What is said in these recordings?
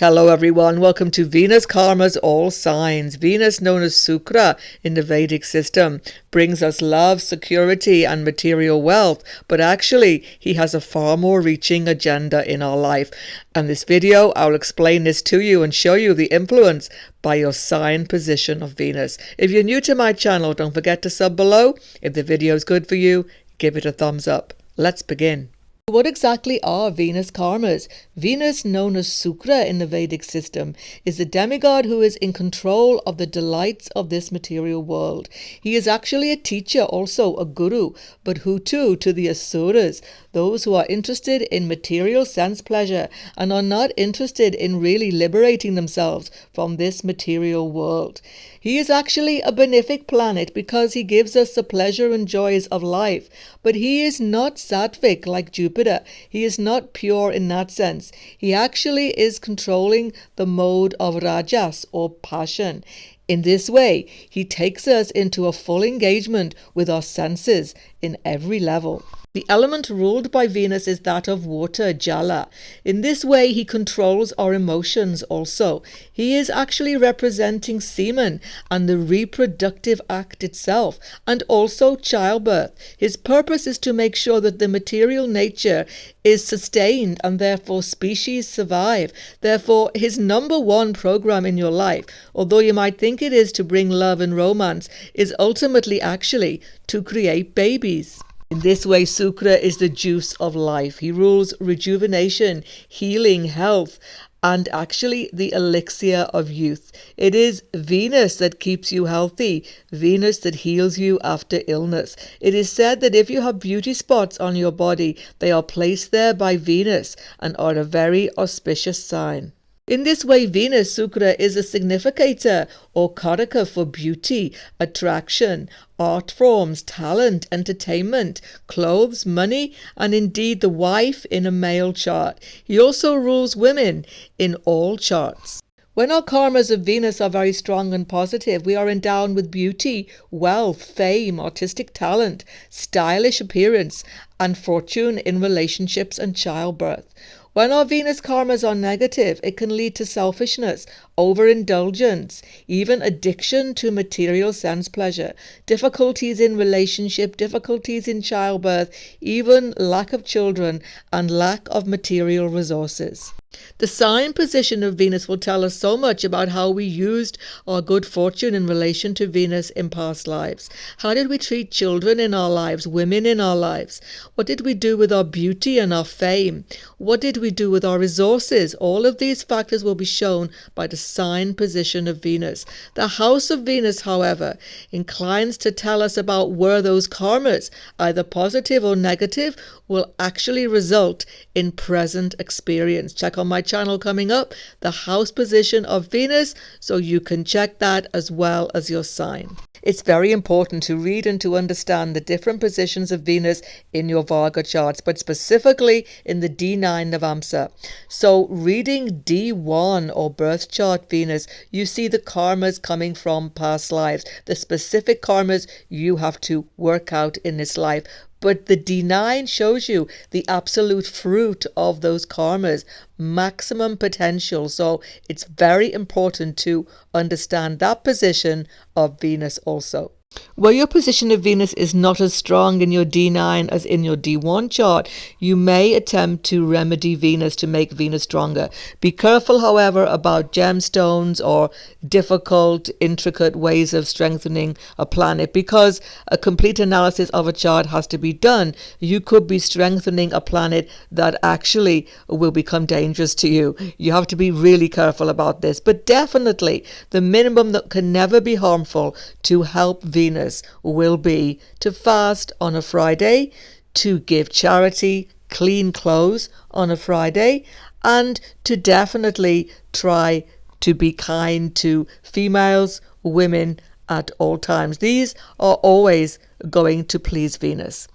Hello everyone, welcome to Venus Karma's All Signs. Venus, known as Shukra in the Vedic system, brings us love, security and material wealth, but actually he has a far more reaching agenda in our life. And this video, I'll explain this to you and show you the influence by your sign position of Venus. If you're new to my channel, don't forget to sub below. If the video is good for you, give it a thumbs up. Let's begin. What exactly are Venus karmas? Venus, known as Shukra in the Vedic system, is the demigod who is in control of the delights of this material world. He is actually a teacher, also a guru, but who to the asuras, those who are interested in material sense pleasure and are not interested in really liberating themselves from this material world. He is actually a benefic planet because he gives us the pleasure and joys of life, but he is not sattvic like Jupiter. He is not pure in that sense. He actually is controlling the mode of rajas or passion. In this way, he takes us into a full engagement with our senses in every level. The element ruled by Venus is that of water, jala. In this way, he controls our emotions also. He is actually representing semen and the reproductive act itself, and also childbirth. His purpose is to make sure that the material nature is sustained and therefore species survive. Therefore, his number one program in your life, although you might think it is to bring love and romance, is ultimately actually to create babies. In this way, Shukra is the juice of life. He rules rejuvenation, healing, health, and actually the elixir of youth. It is Venus that keeps you healthy, Venus that heals you after illness. It is said that if you have beauty spots on your body, they are placed there by Venus and are a very auspicious sign. In this way, Venus, Shukra, is a significator or karaka for beauty, attraction, art forms, talent, entertainment, clothes, money, and indeed the wife in a male chart. He also rules women in all charts. When our karmas of Venus are very strong and positive, we are endowed with beauty, wealth, fame, artistic talent, stylish appearance, and fortune in relationships and childbirth. When our Venus karmas are negative, it can lead to selfishness, overindulgence, even addiction to material sense pleasure, difficulties in relationship, difficulties in childbirth, even lack of children, and lack of material resources. The sign position of Venus will tell us so much about how we used our good fortune in relation to Venus in past lives. How did we treat children in our lives, women in our lives? What did we do with our beauty and our fame? What did we do with our resources? All of these factors will be shown by the sign position of Venus. The house of Venus, however, inclines to tell us about where those karmas, either positive or negative, will actually result in present experience. Check on my channel coming up, the house position of Venus, so you can check that as well as your sign. It's very important to read and to understand the different positions of Venus in your Virgo charts, but specifically in the D9 Navamsa. So reading D1 or birth chart Venus, you see the karmas coming from past lives, the specific karmas you have to work out in this life. But the D9 shows you the absolute fruit of those karmas, maximum potential. So it's very important to understand that position of Venus also. Where your position of Venus is not as strong in your D9 as in your D1 chart, you may attempt to remedy Venus to make Venus stronger. Be careful, however, about gemstones or difficult, intricate ways of strengthening a planet, because a complete analysis of a chart has to be done. You could be strengthening a planet that actually will become dangerous to you. You have to be really careful about this. But definitely, the minimum that can never be harmful to help Venus will be to fast on a Friday, to give charity, clean clothes on a Friday, and to definitely try to be kind to females, women at all times. These are always going to please Venus.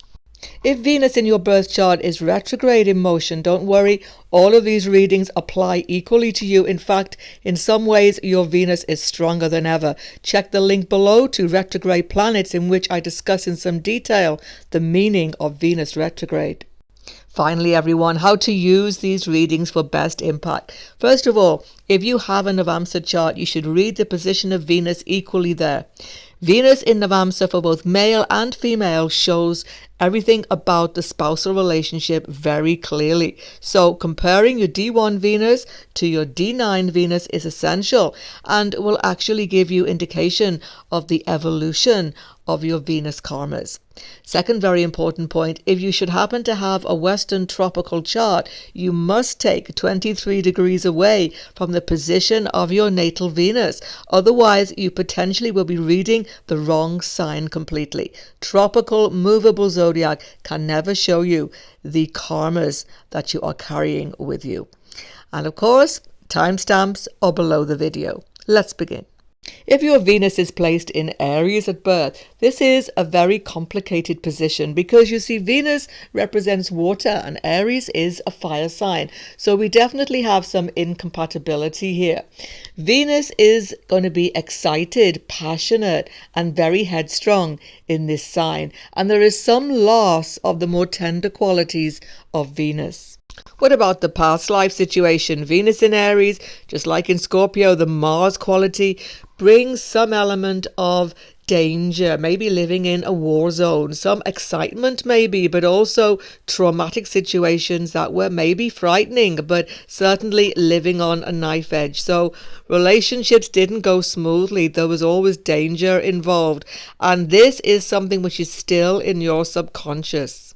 If Venus in your birth chart is retrograde in motion, don't worry, all of these readings apply equally to you. In fact, in some ways, your Venus is stronger than ever. Check the link below to retrograde planets, in which I discuss in some detail the meaning of Venus retrograde. Finally, everyone, how to use these readings for best impact. First of all, if you have a Navamsa chart, you should read the position of Venus equally there. Venus in Navamsa for both male and female shows everything about the spousal relationship very clearly. So comparing your D1 Venus to your D9 Venus is essential and will actually give you indication of the evolution of your Venus karmas. Second very important point, if you should happen to have a Western tropical chart, you must take 23 degrees away from the position of your natal Venus. Otherwise, you potentially will be reading the wrong sign completely. Tropical movable zodiac can never show you the karmas that you are carrying with you. And of course, timestamps are below the video. Let's begin. If your Venus is placed in Aries at birth, this is a very complicated position because you see Venus represents water and Aries is a fire sign. So we definitely have some incompatibility here. Venus is going to be excited, passionate, and very headstrong in this sign. And there is some loss of the more tender qualities of Venus. What about the past life situation? Venus in Aries, just like in Scorpio, the Mars quality brings some element of danger, maybe living in a war zone, some excitement maybe, but also traumatic situations that were maybe frightening, but certainly living on a knife edge. So relationships didn't go smoothly. There was always danger involved. And this is something which is still in your subconscious.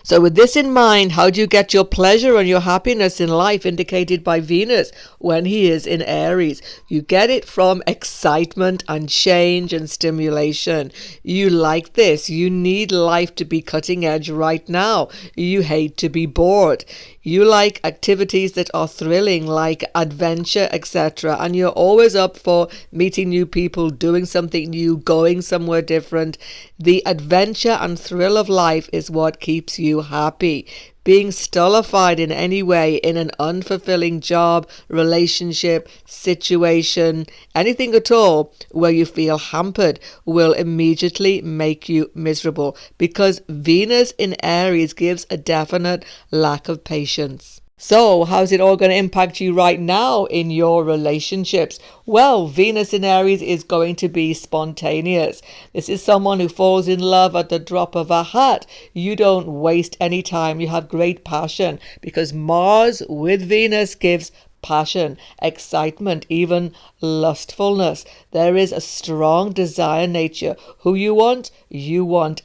So with this in mind, how do you get your pleasure and your happiness in life indicated by Venus when he is in Aries? You get it from excitement and change and stimulation. You like this. You need life to be cutting edge right now. You hate to be bored. You like activities that are thrilling, like adventure, etc. And you're always up for meeting new people, doing something new, going somewhere different. The adventure and thrill of life is what keeps you happy. Being stultified in any way in an unfulfilling job, relationship, situation, anything at all where you feel hampered will immediately make you miserable because Venus in Aries gives a definite lack of patience. So how's it all going to impact you right now in your relationships? Well, Venus in Aries is going to be spontaneous. This is someone who falls in love at the drop of a hat. You don't waste any time. You have great passion because Mars with Venus gives passion, excitement, even lustfulness. There is a strong desire nature. Who you want,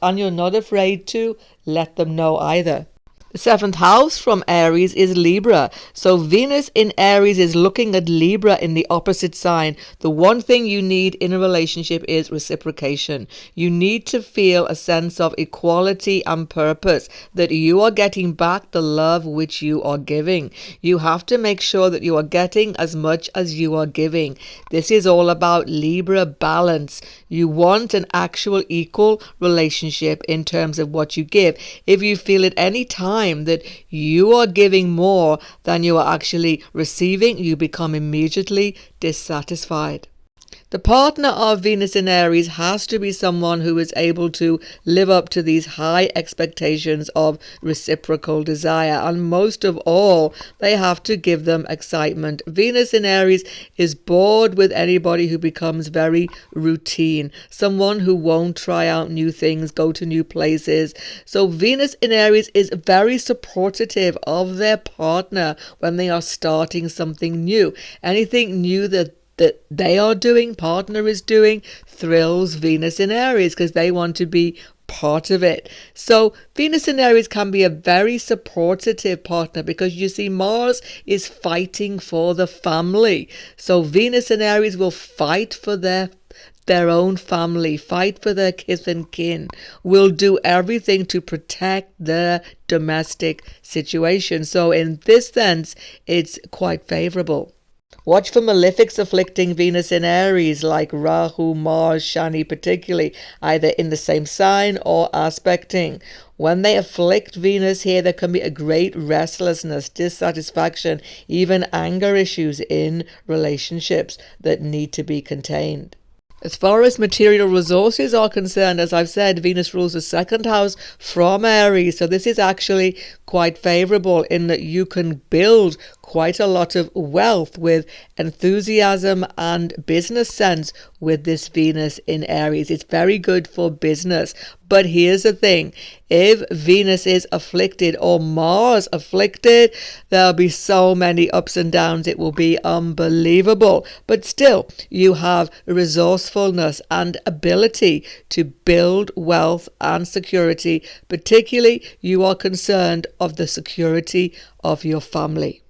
and you're not afraid to let them know either. The seventh house from Aries is Libra. So Venus in Aries is looking at Libra in the opposite sign. The one thing you need in a relationship is reciprocation. You need to feel a sense of equality and purpose, that you are getting back the love which you are giving. You have to make sure that you are getting as much as you are giving. This is all about Libra balance. You want an actual equal relationship in terms of what you give. If you feel at any time that you are giving more than you are actually receiving, you become immediately dissatisfied. The partner of Venus in Aries has to be someone who is able to live up to these high expectations of reciprocal desire. And most of all, they have to give them excitement. Venus in Aries is bored with anybody who becomes very routine, someone who won't try out new things, go to new places. So Venus in Aries is very supportive of their partner when they are starting something new. Anything new that they are doing, partner is doing, thrills Venus in Aries because they want to be part of it. So Venus in Aries can be a very supportive partner because you see Mars is fighting for the family. So Venus in Aries will fight for their own family, fight for their kith and kin, will do everything to protect their domestic situation. So in this sense, it's quite favorable. Watch for malefics afflicting Venus in Aries like Rahu, Mars, Shani particularly, either in the same sign or aspecting. When they afflict Venus here, there can be a great restlessness, dissatisfaction, even anger issues in relationships that need to be contained. As far as material resources are concerned, as I've said, Venus rules the second house from Aries. So this is actually quite favorable in that you can build quite a lot of wealth with enthusiasm and business sense with this Venus in Aries. It's very good for business. But here's the thing, if Venus is afflicted or Mars afflicted, there'll be so many ups and downs, it will be unbelievable. But still, you have resourcefulness and ability to build wealth and security, particularly you are concerned of the security of your family.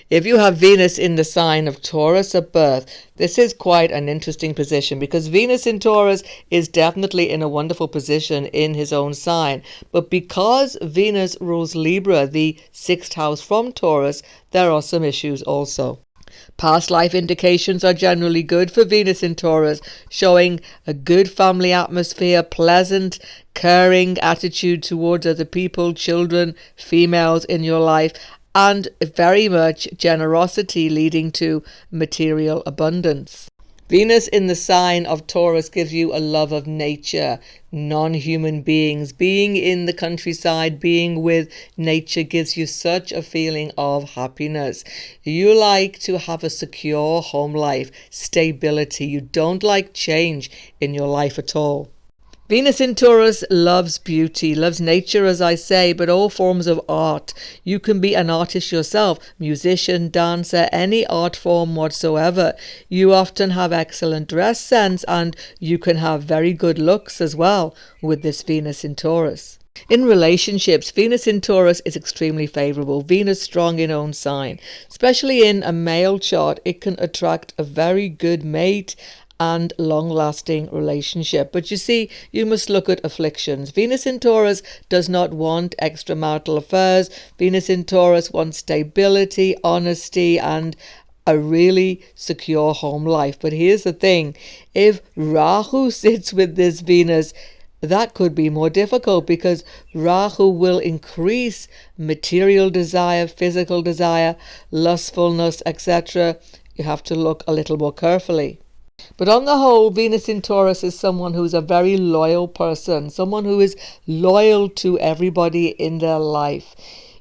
If you have Venus in the sign of Taurus at birth, this is quite an interesting position because Venus in Taurus is definitely in a wonderful position in his own sign. But because Venus rules Libra, the sixth house from Taurus, there are some issues also. Past life indications are generally good for Venus in Taurus, showing a good family atmosphere, pleasant, caring attitude towards other people, children, females in your life, and very much generosity leading to material abundance. Venus in the sign of Taurus gives you a love of nature, non-human beings. Being in the countryside, being with nature gives you such a feeling of happiness. You like to have a secure home life, stability. You don't like change in your life at all. Venus in Taurus loves beauty, loves nature, as I say, but all forms of art. You can be an artist yourself, musician, dancer, any art form whatsoever. You often have excellent dress sense and you can have very good looks as well with this Venus in Taurus. In relationships, Venus in Taurus is extremely favorable. Venus strong in own sign. Especially in a male chart, it can attract a very good mate and long-lasting relationship. But you see, you must look at afflictions. Venus in Taurus does not want extramarital affairs. Venus in Taurus wants stability, honesty, and a really secure home life. But here's the thing, if Rahu sits with this Venus, that could be more difficult because Rahu will increase material desire, physical desire, lustfulness, etc. You have to look a little more carefully. But on the whole, Venus in Taurus is someone who is a very loyal person, someone who is loyal to everybody in their life.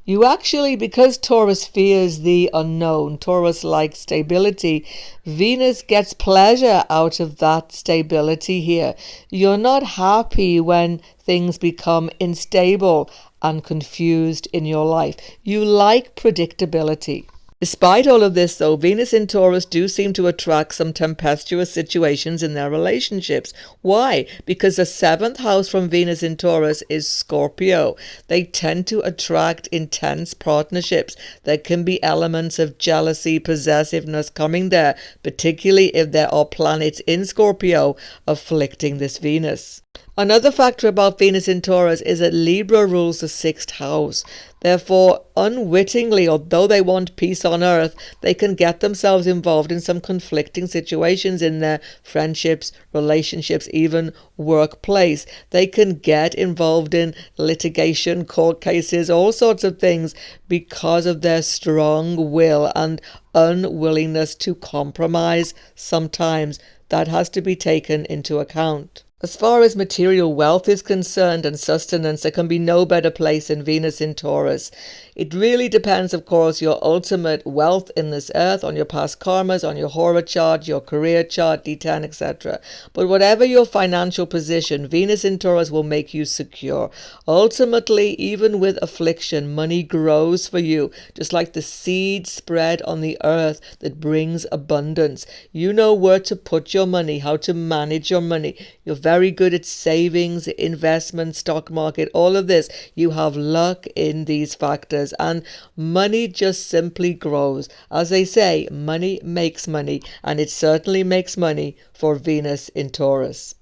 You actually, because Taurus fears the unknown, Taurus likes stability, Venus gets pleasure out of that stability here. You're not happy when things become unstable and confused in your life. You like predictability. Despite all of this, though, Venus in Taurus do seem to attract some tempestuous situations in their relationships. Why? Because the seventh house from Venus in Taurus is Scorpio. They tend to attract intense partnerships. There can be elements of jealousy, possessiveness coming there, particularly if there are planets in Scorpio afflicting this Venus. Another factor about Venus in Taurus is that Libra rules the sixth house. Therefore, unwittingly, although they want peace on earth, they can get themselves involved in some conflicting situations in their friendships, relationships, even workplace. They can get involved in litigation, court cases, all sorts of things because of their strong will and unwillingness to compromise sometimes. That has to be taken into account. As far as material wealth is concerned and sustenance, there can be no better place in Venus in Taurus. It really depends, of course, your ultimate wealth in this earth, on your past karmas, on your horror chart, your career chart, D10, etc. But whatever your financial position, Venus in Taurus will make you secure. Ultimately, even with affliction, money grows for you, just like the seed spread on the earth that brings abundance. You know where to put your money, how to manage your money. You're very good at savings, investment, stock market, all of this. You have luck in these factors and money just simply grows. As they say, money makes money, and it certainly makes money for Venus in Taurus.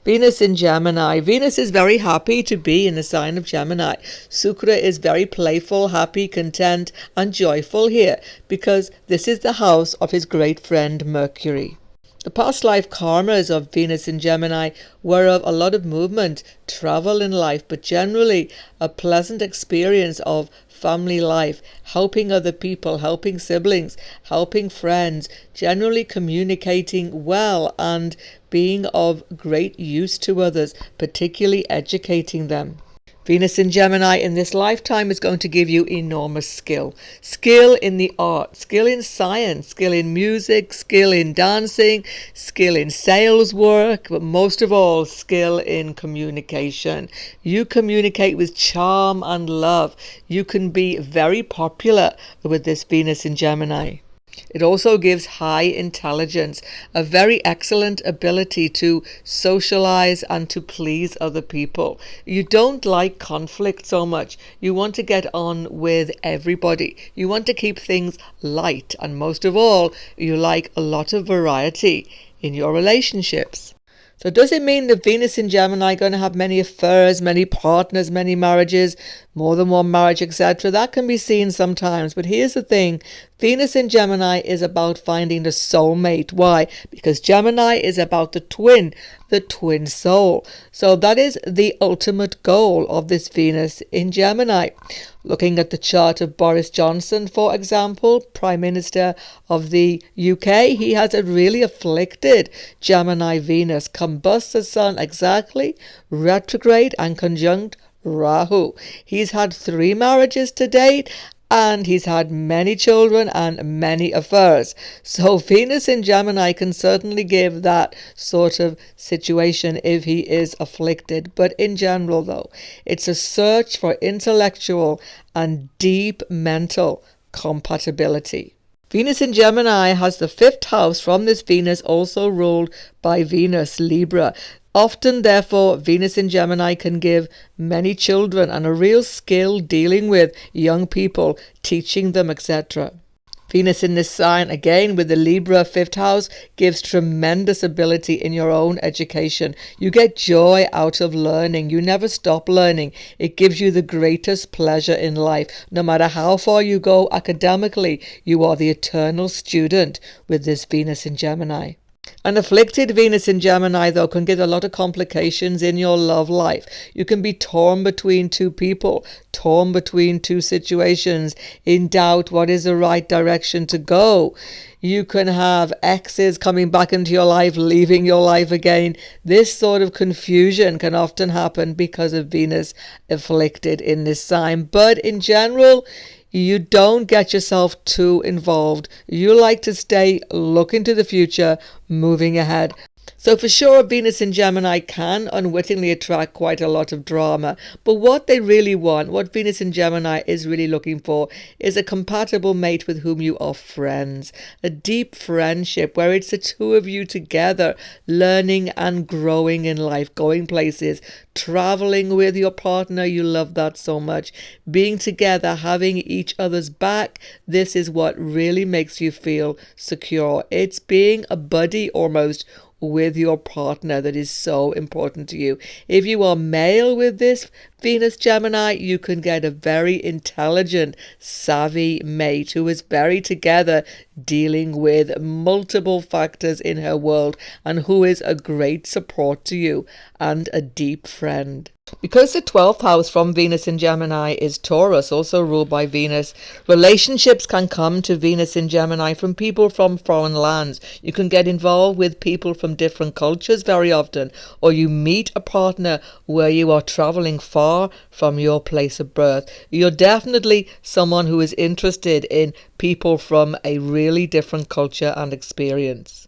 Venus in Gemini. Venus is very happy to be in the sign of Gemini. Shukra is very playful, happy, content, and joyful here because this is the house of his great friend Mercury. The past life karmas of Venus in Gemini were of a lot of movement, travel in life, but generally a pleasant experience of family life, helping other people, helping siblings, helping friends, generally communicating well and being of great use to others, particularly educating them. Venus in Gemini in this lifetime is going to give you enormous skill. Skill in the art, skill in science, skill in music, skill in dancing, skill in sales work, but most of all, skill in communication. You communicate with charm and love. You can be very popular with this Venus in Gemini. It also gives high intelligence, a very excellent ability to socialize and to please other people. You don't like conflict so much. You want to get on with everybody. You want to keep things light, and most of all, you like a lot of variety in your relationships. So does it mean that Venus in Gemini going to have many affairs, many partners, many marriages, more than one marriage, etc.? That can be seen sometimes. But here's the thing. Venus in Gemini is about finding the soulmate. Why? Because Gemini is about the twin soul. So that is the ultimate goal of this Venus in Gemini. Looking at the chart of Boris Johnson, for example, Prime Minister of the UK, he has a really afflicted Gemini Venus, combusts the sun exactly, retrograde and conjunct Rahu. He's had 3 marriages to date, and he's had many children and many affairs. So Venus in Gemini can certainly give that sort of situation if he is afflicted. But in general, though, it's a search for intellectual and deep mental compatibility. Venus in Gemini has the 5th house from this Venus also ruled by Venus, Libra. Often, therefore, Venus in Gemini can give many children and a real skill dealing with young people, teaching them, etc. Venus in this sign, again with the Libra 5th house, gives tremendous ability in your own education. You get joy out of learning. You never stop learning. It gives you the greatest pleasure in life. No matter how far you go academically, you are the eternal student with this Venus in Gemini. An afflicted Venus in Gemini, though, can give a lot of complications in your love life. You can be torn between 2 people, torn between 2 situations, in doubt what is the right direction to go. You can have exes coming back into your life, leaving your life again. This sort of confusion can often happen because of Venus afflicted in this sign. But in general, you don't get yourself too involved. You like to stay looking to the future, moving ahead. So for sure, Venus in Gemini can unwittingly attract quite a lot of drama. But what they really want, what Venus in Gemini is really looking for, is a compatible mate with whom you are friends. A deep friendship where it's the 2 of you together, learning and growing in life, going places, traveling with your partner. You love that so much. Being together, having each other's back. This is what really makes you feel secure. It's being a buddy almost with your partner that is so important to you. If you are male with this Venus Gemini, you can get a very intelligent, savvy mate who is very together, dealing with multiple factors in her world, and who is a great support to you and a deep friend. Because the 12th house from Venus in Gemini is Taurus, also ruled by Venus, relationships can come to Venus in Gemini from people from foreign lands. You can get involved with people from different cultures very often, or you meet a partner where you are traveling far from your place of birth. You're definitely someone who is interested in people from a really different culture and experience.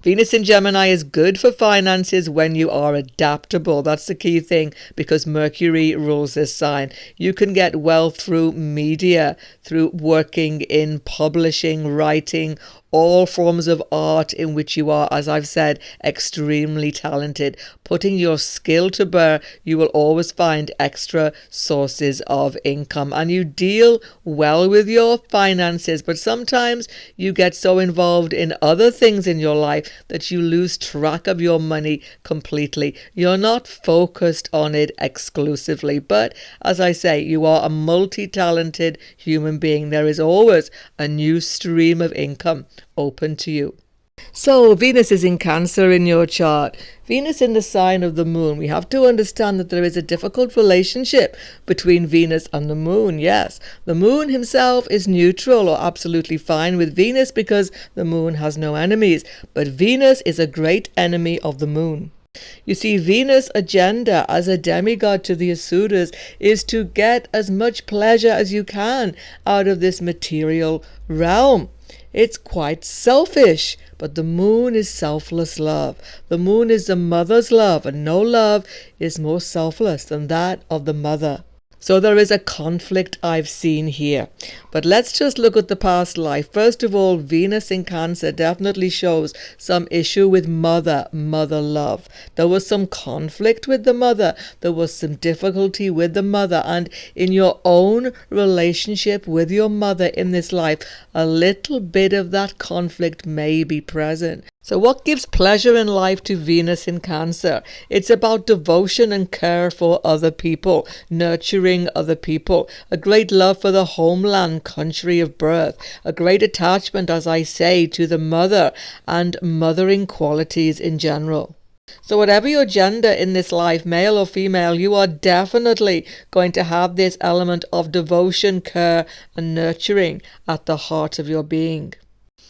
Venus in Gemini is good for finances when you are adaptable. That's the key thing, because Mercury rules this sign. You can get wealth through media, through working in publishing, writing, all forms of art in which you are, as I've said, extremely talented. Putting your skill to bear, you will always find extra sources of income, and you deal well with your finances. But sometimes you get so involved in other things in your life that you lose track of your money completely. You're not focused on it exclusively. But as I say, you are a multi-talented human being. There is always a new stream of income open to you. So, Venus is in Cancer in your chart. Venus in the sign of the moon. We have to understand that there is a difficult relationship between Venus and the moon. Yes, the moon himself is neutral or absolutely fine with Venus because the moon has no enemies. But Venus is a great enemy of the moon. You see, Venus' agenda as a demigod to the Asuras is to get as much pleasure as you can out of this material realm. It's quite selfish, but the moon is selfless love. The moon is the mother's love, and no love is more selfless than that of the mother. So there is a conflict I've seen here. But let's just look at the past life. First of all, Venus in Cancer definitely shows some issue with mother love. There was some conflict with the mother. There was some difficulty with the mother. And in your own relationship with your mother in this life, a little bit of that conflict may be present. So what gives pleasure in life to Venus in Cancer? It's about devotion and care for other people, nurturing other people, a great love for the homeland, country of birth, a great attachment, as I say, to the mother and mothering qualities in general. So whatever your gender in this life, male or female, you are definitely going to have this element of devotion, care and nurturing at the heart of your being.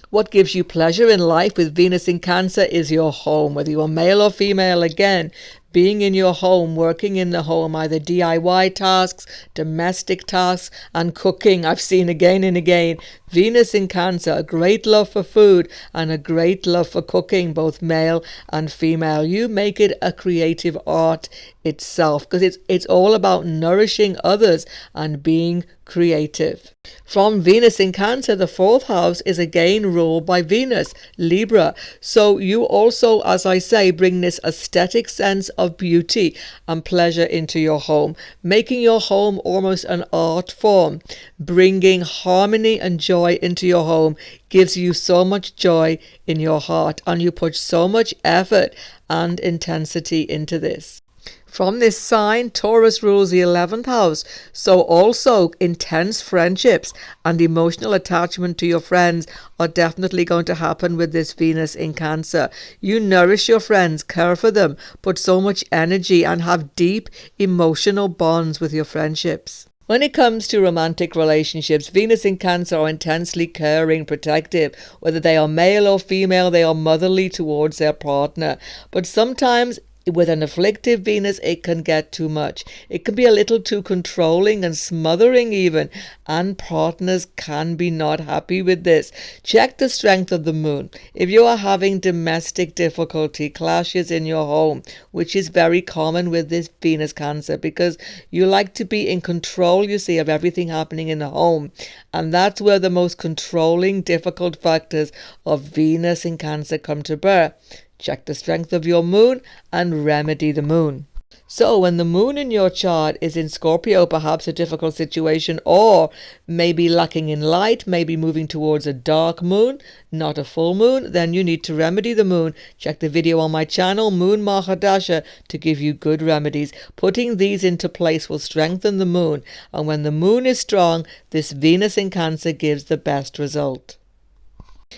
What gives you pleasure in life with Venus in Cancer is your home, whether you're male or female. Again, being in your home, working in the home, either DIY tasks, domestic tasks, and cooking. I've seen again and again. Venus in Cancer, a great love for food and a great love for cooking, both male and female. You make it a creative art itself because it's all about nourishing others and being creative. From Venus in Cancer, the fourth house is again ruled by Venus, Libra. So you also, as I say, bring this aesthetic sense of beauty and pleasure into your home, making your home almost an art form. Bringing harmony and joy into your home gives you so much joy in your heart, and you put so much effort and intensity into this. From this sign, Taurus rules the 11th house, so also intense friendships and emotional attachment to your friends are definitely going to happen with this Venus in Cancer. You nourish your friends, care for them, put so much energy and have deep emotional bonds with your friendships. When it comes to romantic relationships, Venus in Cancer are intensely caring, protective. Whether they are male or female, they are motherly towards their partner. But sometimes with an afflictive Venus, it can get too much. It can be a little too controlling and smothering even, and partners can be not happy with this. Check the strength of the moon. If you are having domestic difficulty, clashes in your home, which is very common with this Venus Cancer, because you like to be in control, you see, of everything happening in the home, and that's where the most controlling, difficult factors of Venus in Cancer come to bear. Check the strength of your moon and remedy the moon. So when the moon in your chart is in Scorpio, perhaps a difficult situation, or maybe lacking in light, maybe moving towards a dark moon, not a full moon, then you need to remedy the moon. Check the video on my channel, Moon Mahadasha, to give you good remedies. Putting these into place will strengthen the moon, and when the moon is strong, this Venus in Cancer gives the best result.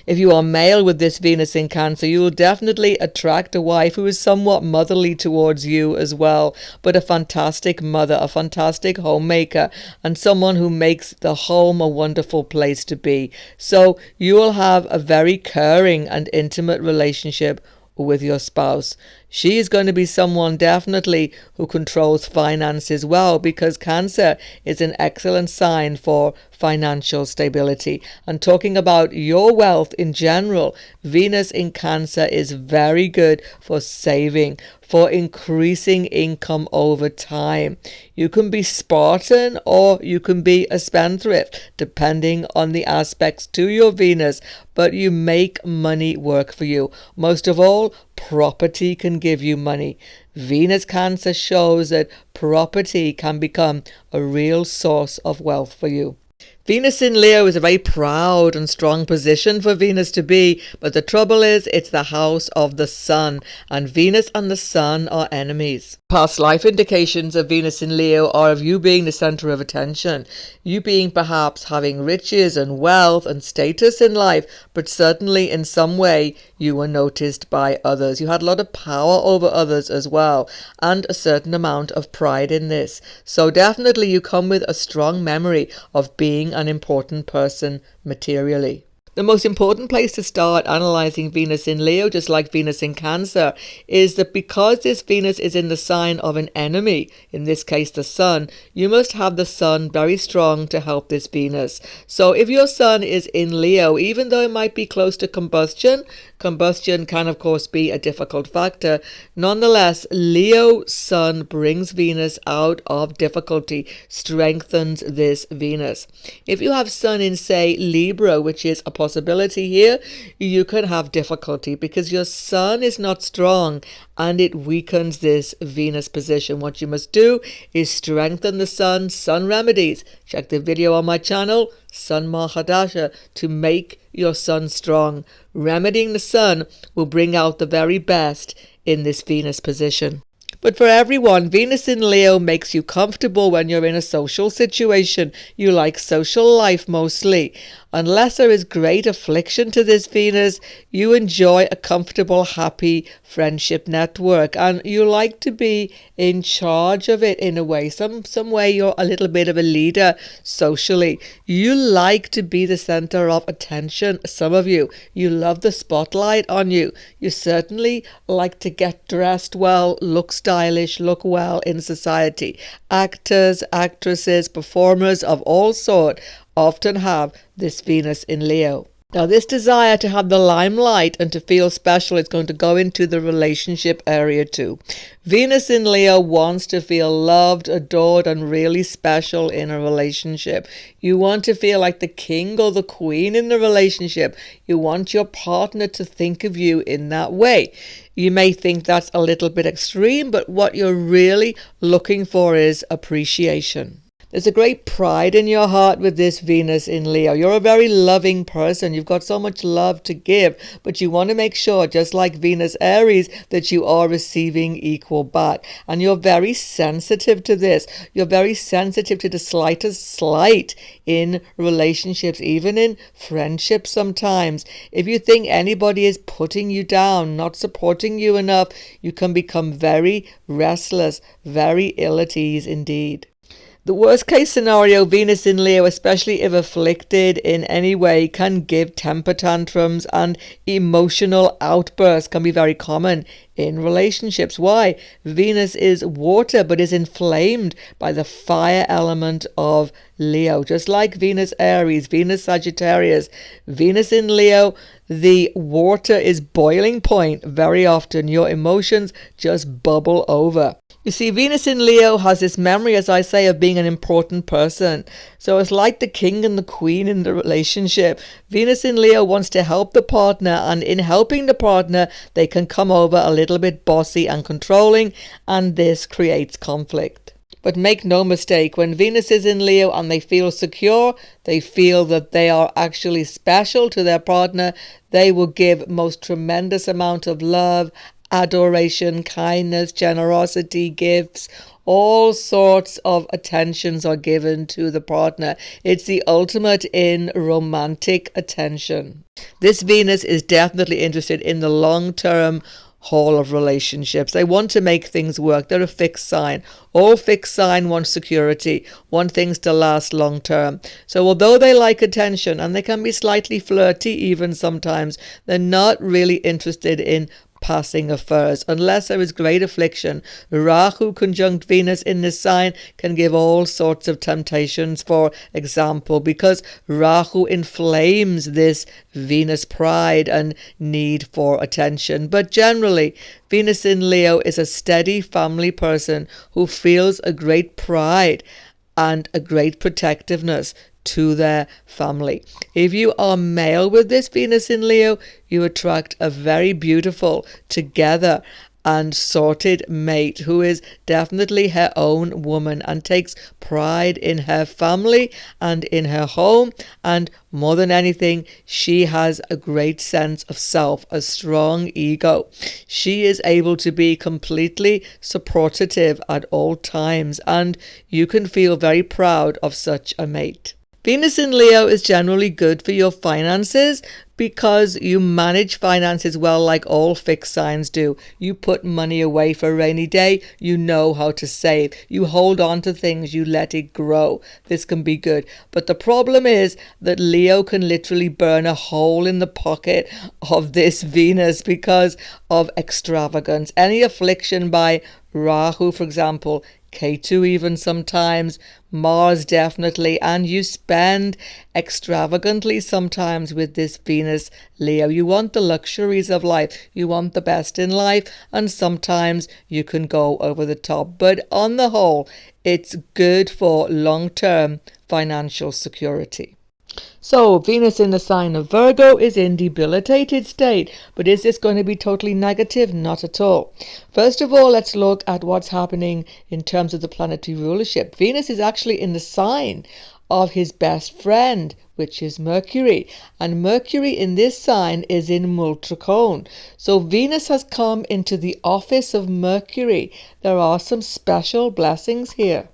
If you are male with this Venus in Cancer, you will definitely attract a wife who is somewhat motherly towards you as well, but a fantastic mother, a fantastic homemaker, and someone who makes the home a wonderful place to be. So you will have a very caring and intimate relationship with your spouse. She is going to be someone definitely who controls finances well, because Cancer is an excellent sign for financial stability. And talking about your wealth in general, Venus in Cancer is very good for saving, for increasing income over time. You can be Spartan or you can be a spendthrift, depending on the aspects to your Venus, but you make money work for you. Most of all, property can give you money. Venus Cancer shows that property can become a real source of wealth for you. Venus in Leo is a very proud and strong position for Venus to be, but the trouble is it's the house of the Sun, and Venus and the Sun are enemies. Past life indications of Venus in Leo are of you being the center of attention, you being perhaps having riches and wealth and status in life, but certainly in some way you were noticed by others. You had a lot of power over others as well, and a certain amount of pride in this. So definitely you come with a strong memory of being an important person materially. The most important place to start analyzing Venus in Leo, just like Venus in Cancer, is that because this Venus is in the sign of an enemy, in this case the Sun, you must have the Sun very strong to help this Venus. So if your Sun is in Leo, even though it might be close to combustion can of course be a difficult factor, nonetheless Leo Sun brings Venus out of difficulty, strengthens this Venus. If you have Sun in, say, Libra, which is a possibility here, you could have difficulty because your Sun is not strong and it weakens this Venus position. What you must do is strengthen the Sun. Sun remedies. Check the video on my channel, Sun Mahadasha, to make your Sun strong. Remedying the Sun will bring out the very best in this Venus position. But for everyone, Venus in Leo makes you comfortable when you're in a social situation. You like social life mostly. Unless there is great affliction to this Venus, you enjoy a comfortable, happy friendship network. And you like to be in charge of it in a way. Some way you're a little bit of a leader socially. You like to be the center of attention, some of you. You love the spotlight on you. You certainly like to get dressed well, look stylish, look well in society. Actors, actresses, performers of all sorts often have this Venus in Leo. Now, this desire to have the limelight and to feel special is going to go into the relationship area too. Venus in Leo wants to feel loved, adored, and really special in a relationship. You want to feel like the king or the queen in the relationship. You want your partner to think of you in that way. You may think that's a little bit extreme, but what you're really looking for is appreciation. There's a great pride in your heart with this Venus in Leo. You're a very loving person. You've got so much love to give, but you want to make sure, just like Venus Aries, that you are receiving equal back. And you're very sensitive to this. You're very sensitive to the slightest slight in relationships, even in friendships sometimes. If you think anybody is putting you down, not supporting you enough, you can become very restless, very ill at ease indeed. The worst case scenario, Venus in Leo, especially if afflicted in any way, can give temper tantrums, and emotional outbursts can be very common in relationships. Why? Venus is water but is inflamed by the fire element of Leo. Just like Venus Aries, Venus Sagittarius, Venus in Leo, the water is boiling point very often. Your emotions just bubble over. You see, Venus in Leo has this memory, as I say, of being an important person. So it's like the king and the queen in the relationship. Venus in Leo wants to help the partner, and in helping the partner, they can come over a little bit bossy and controlling, and this creates conflict. But make no mistake, when Venus is in Leo and they feel secure, they feel that they are actually special to their partner, they will give most tremendous amount of love, adoration, kindness, generosity, gifts. All sorts of attentions are given to the partner. It's the ultimate in romantic attention. This Venus is definitely interested in the long-term haul of relationships. They want to make things work. They're a fixed sign. All fixed sign want security, want things to last long term. So although they like attention, and they can be slightly flirty even sometimes, they're not really interested in passing affairs unless there is great affliction. Rahu conjunct Venus in this sign can give all sorts of temptations, for example, because Rahu inflames this Venus pride and need for attention. But generally, Venus in Leo is a steady family person who feels a great pride and a great protectiveness to their family. If you are male with this Venus in Leo, you attract a very beautiful, together and sorted mate who is definitely her own woman and takes pride in her family and in her home, and more than anything, she has a great sense of self, a strong ego. She is able to be completely supportive at all times, and you can feel very proud of such a mate. Venus in Leo is generally good for your finances because you manage finances well, like all fixed signs do. You put money away for a rainy day. You know how to save. You hold on to things. You let it grow. This can be good. But the problem is that Leo can literally burn a hole in the pocket of this Venus because of extravagance. Any affliction by Rahu, for example, K2 even sometimes, Mars definitely, and you spend extravagantly sometimes with this Venus Leo. You want the luxuries of life, you want the best in life, and sometimes you can go over the top. But on the whole, it's good for long-term financial security. So Venus in the sign of Virgo is in debilitated state, but is this going to be totally negative? Not at all. First of all, let's look at what's happening in terms of the planetary rulership. Venus is actually in the sign of his best friend, which is Mercury, and Mercury in this sign is in Multricone. So Venus has come into the office of Mercury. There are some special blessings here.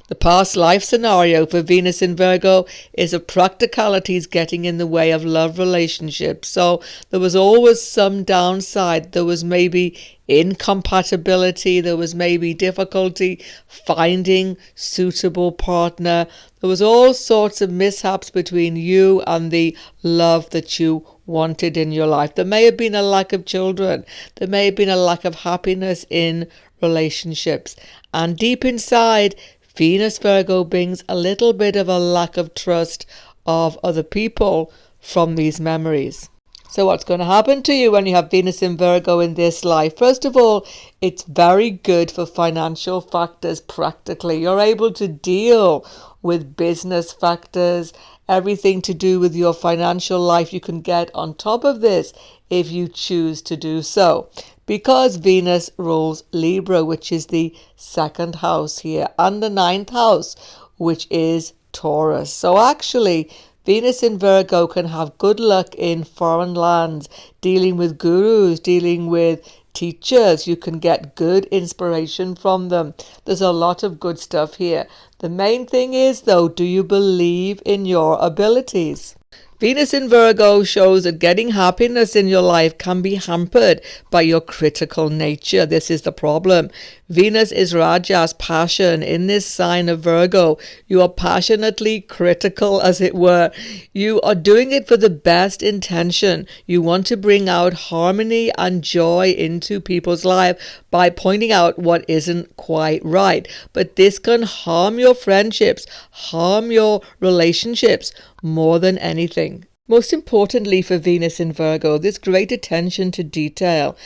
The past life scenario for Venus in Virgo is of practicalities getting in the way of love relationships. So there was always some downside. There was maybe incompatibility. There was maybe difficulty finding suitable partner. There was all sorts of mishaps between you and the love that you wanted in your life. There may have been a lack of children. There may have been a lack of happiness in relationships. And deep inside, Venus Virgo brings a little bit of a lack of trust of other people from these memories. So what's going to happen to you when you have Venus in Virgo in this life? First of all, it's very good for financial factors practically. You're able to deal with business factors, everything to do with your financial life. You can get on top of this if you choose to do so, because Venus rules Libra, which is the second house here, and the ninth house, which is Taurus. So actually, Venus in Virgo can have good luck in foreign lands, dealing with gurus, dealing with teachers. You can get good inspiration from them. There's a lot of good stuff here. The main thing is, though, do you believe in your abilities? Venus in Virgo shows that getting happiness in your life can be hampered by your critical nature. This is the problem. Venus is Raja's passion. In this sign of Virgo, you are passionately critical, as it were. You are doing it for the best intention. You want to bring out harmony and joy into people's life by pointing out what isn't quite right. But this can harm your friendships, harm your relationships more than anything. Most importantly for Venus in Virgo, this great attention to detail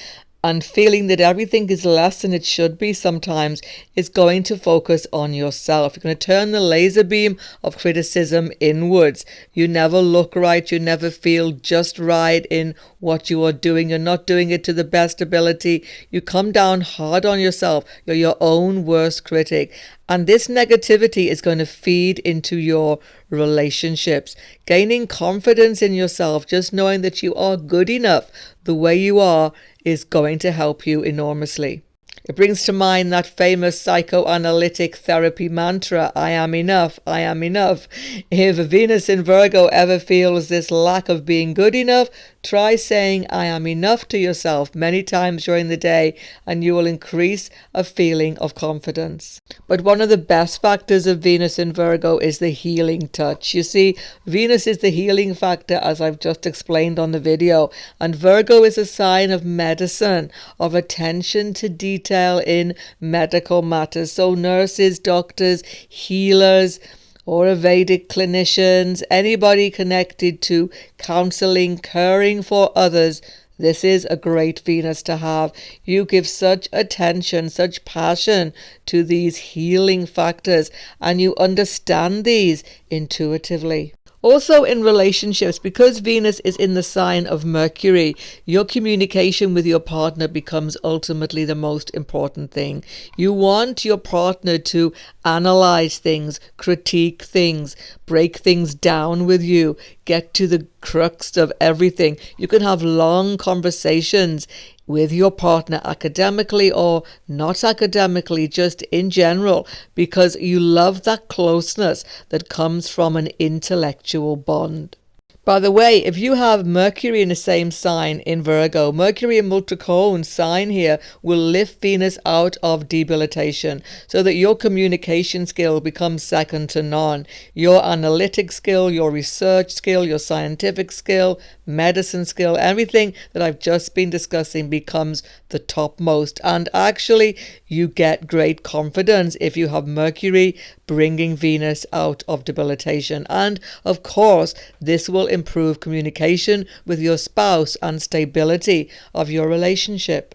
and feeling that everything is less than it should be sometimes is going to focus on yourself. You're going to turn the laser beam of criticism inwards. You never look right. You never feel just right in what you are doing. You're not doing it to the best ability. You come down hard on yourself. You're your own worst critic. And this negativity is going to feed into your relationships. Gaining confidence in yourself, just knowing that you are good enough the way you are, is going to help you enormously. It brings to mind that famous psychoanalytic therapy mantra, I am enough, I am enough. If Venus in Virgo ever feels this lack of being good enough, try saying I am enough to yourself many times during the day, and you will increase a feeling of confidence. But one of the best factors of Venus in Virgo is the healing touch. You see, Venus is the healing factor, as I've just explained on the video, and Virgo is a sign of medicine, of attention to detail in medical matters. So nurses, doctors, healers, or Vedic clinicians, anybody connected to counseling, caring for others, this is a great Venus to have. You give such attention, such passion to these healing factors, and you understand these intuitively. Also in relationships, because Venus is in the sign of Mercury, your communication with your partner becomes ultimately the most important thing. You want your partner to analyze things, critique things, break things down with you, get to the crux of everything. You can have long conversations with your partner, academically or not academically, just in general, because you love that closeness that comes from an intellectual bond. By the way, if you have Mercury in the same sign in Virgo, Mercury in Multicorn sign here will lift Venus out of debilitation so that your communication skill becomes second to none. Your analytic skill, your research skill, your scientific skill, medicine skill, everything that I've just been discussing becomes the topmost. And actually, you get great confidence if you have Mercury bringing Venus out of debilitation. And of course, this will improve communication with your spouse and stability of your relationship.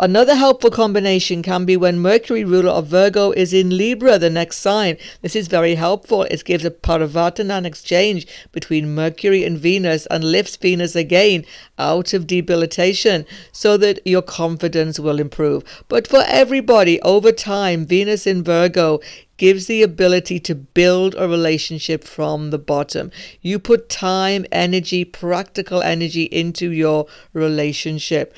Another helpful combination can be when Mercury, ruler of Virgo, is in Libra, the next sign. This is very helpful. It gives a Parivartana exchange between Mercury and Venus and lifts Venus again out of debilitation so that your confidence will improve. But for everybody, over time, Venus in Virgo gives the ability to build a relationship from the bottom. You put time, energy, practical energy into your relationship.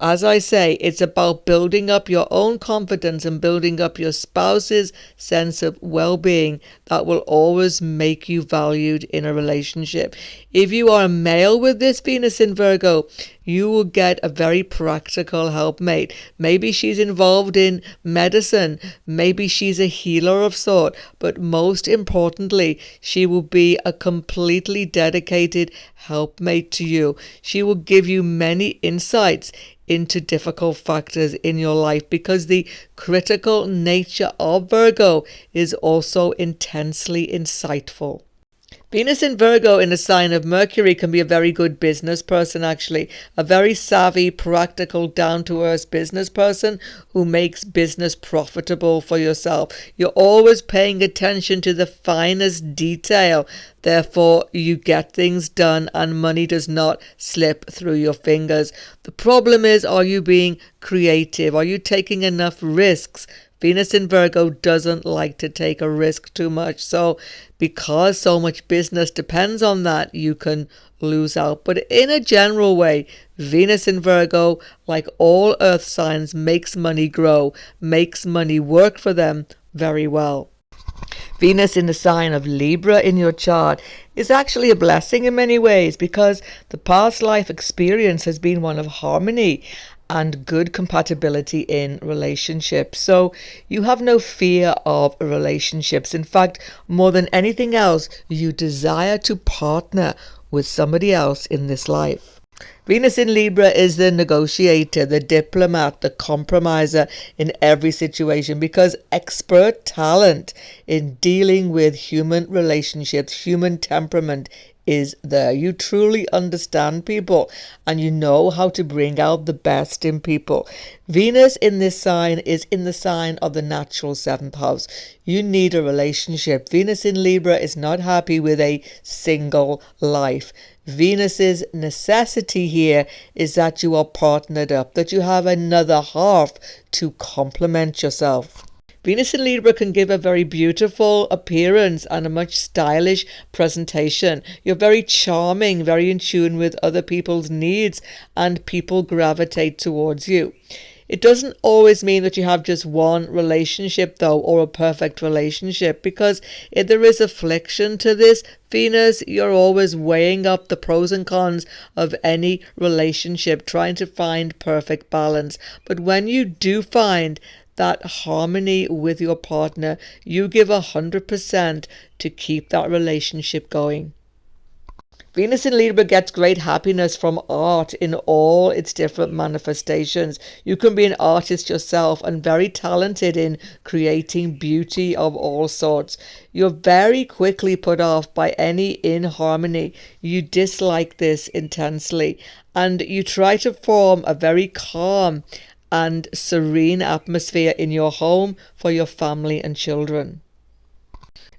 As I say, it's about building up your own confidence and building up your spouse's sense of well-being that will always make you valued in a relationship. If you are a male with this Venus in Virgo, you will get a very practical helpmate. Maybe she's involved in medicine. Maybe she's a healer of sort. But most importantly, she will be a completely dedicated helpmate to you. She will give you many insights into difficult factors in your life because the critical nature of Virgo is also intensely insightful. Venus in Virgo in the sign of Mercury can be a very good business person, actually. A very savvy, practical, down-to-earth business person who makes business profitable for yourself. You're always paying attention to the finest detail. Therefore, you get things done and money does not slip through your fingers. The problem is, are you being creative? Are you taking enough risks? Venus in Virgo doesn't like to take a risk too much. So because so much business depends on that, you can lose out. But in a general way, Venus in Virgo, like all earth signs, makes money grow, makes money work for them very well. Venus in the sign of Libra in your chart is actually a blessing in many ways because the past life experience has been one of harmony and good compatibility in relationships. So you have no fear of relationships. In fact, more than anything else, you desire to partner with somebody else in this life. Venus in Libra is the negotiator, the diplomat, the compromiser in every situation because expert talent in dealing with human relationships, human temperament is there. You truly understand people and you know how to bring out the best in people. Venus in this sign is in the sign of the natural seventh house. You need a relationship. Venus in Libra is not happy with a single life. Venus's necessity here is that you are partnered up, that you have another half to complement yourself. Venus in Libra can give a very beautiful appearance and a much stylish presentation. You're very charming, very in tune with other people's needs, and people gravitate towards you. It doesn't always mean that you have just one relationship, though, or a perfect relationship, because if there is affliction to this Venus, you're always weighing up the pros and cons of any relationship, trying to find perfect balance. But when you do find that harmony with your partner, you give 100% to keep that relationship going. Venus in Libra gets great happiness from art in all its different manifestations. You can be an artist yourself and very talented in creating beauty of all sorts. You're very quickly put off by any inharmony. You dislike this intensely and you try to form a very calm and serene atmosphere in your home for your family and children.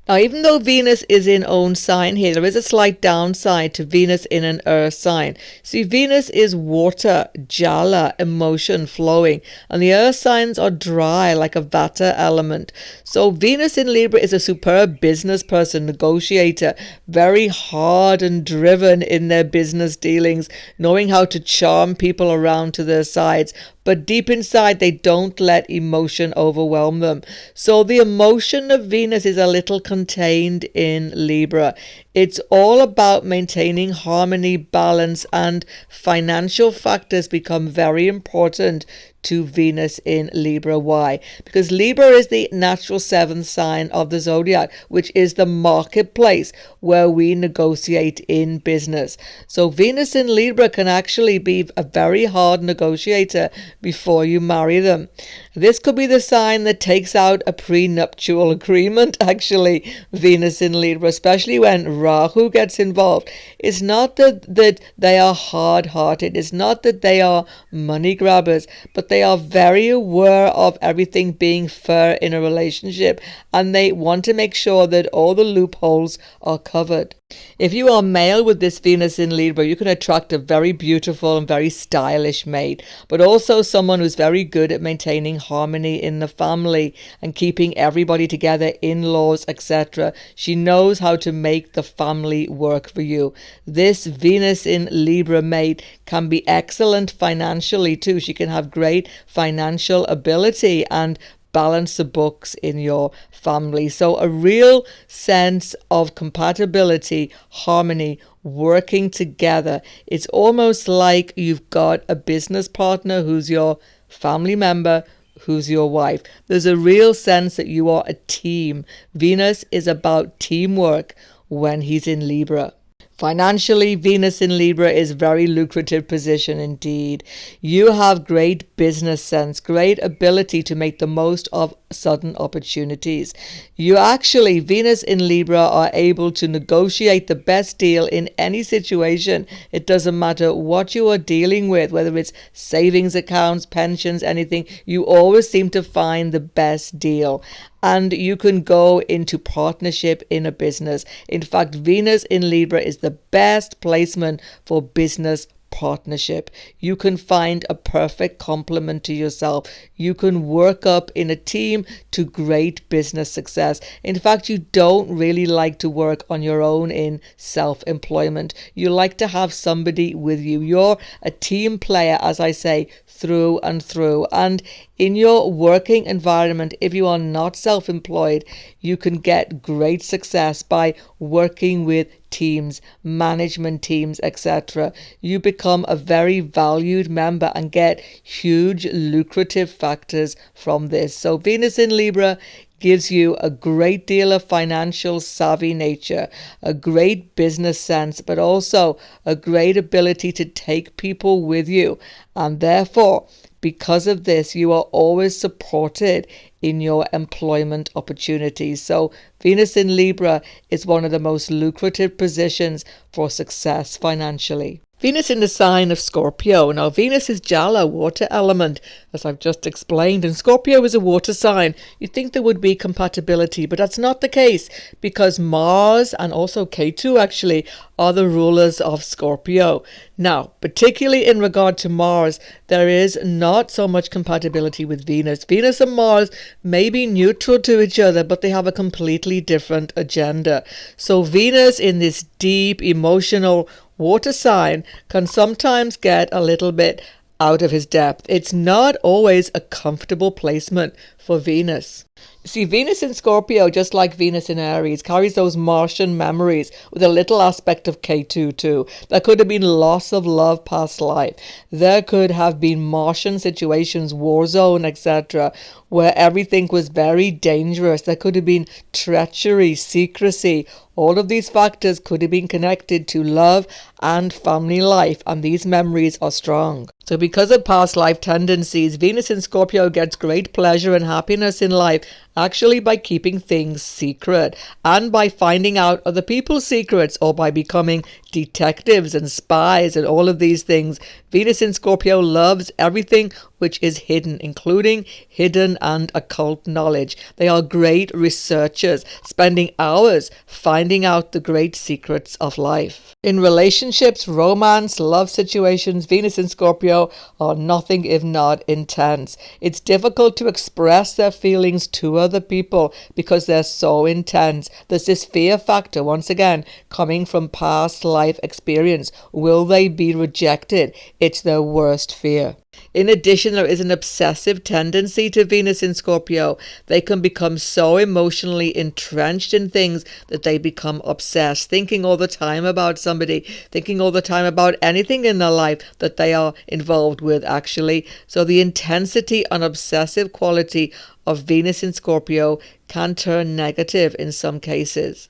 Now, even though Venus is in own sign here, there is a slight downside to Venus in an earth sign. See, Venus is water, jala, emotion flowing, and the earth signs are dry like a vata element. So Venus in Libra is a superb business person, negotiator, very hard and driven in their business dealings, knowing how to charm people around to their sides. But deep inside, they don't let emotion overwhelm them. So the emotion of Venus is a little contained in Libra. It's all about maintaining harmony, balance, and financial factors become very important to Venus in Libra. Why? Because Libra is the natural seventh sign of the zodiac, which is the marketplace where we negotiate in business. So Venus in Libra can actually be a very hard negotiator before you marry them. This could be the sign that takes out a prenuptial agreement, actually, Venus in Libra, especially when Rahu gets involved. It's not that they are hard-hearted. It's not that they are money grabbers, but they are very aware of everything being fair in a relationship, and they want to make sure that all the loopholes are covered. If you are male with this Venus in Libra, you can attract a very beautiful and very stylish mate, but also someone who's very good at maintaining harmony in the family and keeping everybody together, in-laws, etc. She knows how to make the family work for you. This Venus in Libra mate can be excellent financially too. She can have great financial ability and balance the books in your family. So a real sense of compatibility, harmony, working together. It's almost like you've got a business partner who's your family member, who's your wife. There's a real sense that you are a team. Venus is about teamwork when he's in Libra. Financially, Venus in Libra is a very lucrative position indeed. You have great business sense, great ability to make the most of sudden opportunities. You actually, Venus in Libra, are able to negotiate the best deal in any situation. It doesn't matter what you are dealing with, whether it's savings accounts, pensions, anything, you always seem to find the best deal. And you can go into partnership in a business. In fact, Venus in Libra is the best placement for business partnership. You can find a perfect complement to yourself. You can work up in a team to great business success. In fact, you don't really like to work on your own in self-employment. You like to have somebody with you. You're a team player, as I say, through and through. And in your working environment, if you are not self-employed, you can get great success by working with teams, management teams, etc. You become a very valued member and get huge lucrative factors from this. So Venus in Libra gives you a great deal of financial savvy nature, a great business sense, but also a great ability to take people with you. And therefore, because of this, you are always supported in your employment opportunities. So Venus in Libra is one of the most lucrative positions for success financially. Venus in the sign of Scorpio. Now, Venus is Jala, water element, as I've just explained, and Scorpio is a water sign. You'd think there would be compatibility, but that's not the case, because Mars and also Ketu actually are the rulers of Scorpio. Now, particularly in regard to Mars, there is not so much compatibility with Venus. Venus and Mars may be neutral to each other, but they have a completely different agenda. So Venus in this deep, emotional water sign can sometimes get a little bit out of his depth. It's not always a comfortable placement for Venus. You see, Venus in Scorpio, just like Venus in Aries, carries those Martian memories with a little aspect of Ketu too. There could have been loss of love past life. There could have been Martian situations, war zone, etc., where everything was very dangerous. There could have been treachery, secrecy. All of these factors could have been connected to love and family life, and these memories are strong. So because of past life tendencies, Venus in Scorpio gets great pleasure and happiness in life actually by keeping things secret and by finding out other people's secrets, or by becoming detectives and spies and all of these things. Venus in Scorpio loves everything which is hidden, including hidden and occult knowledge. They are great researchers, spending hours finding out the great secrets of life. In relationships, romance, love situations, Venus in Scorpio are nothing if not intense. It's difficult to express their feelings to other people because they're so intense. There's this fear factor, once again, coming from past life experience. Will they be rejected? It's their worst fear. In addition, there is an obsessive tendency to Venus in Scorpio. They can become so emotionally entrenched in things that they become obsessed, thinking all the time about somebody, thinking all the time about anything in their life that they are involved with, actually. So the intensity and obsessive quality of Venus in Scorpio can turn negative in some cases.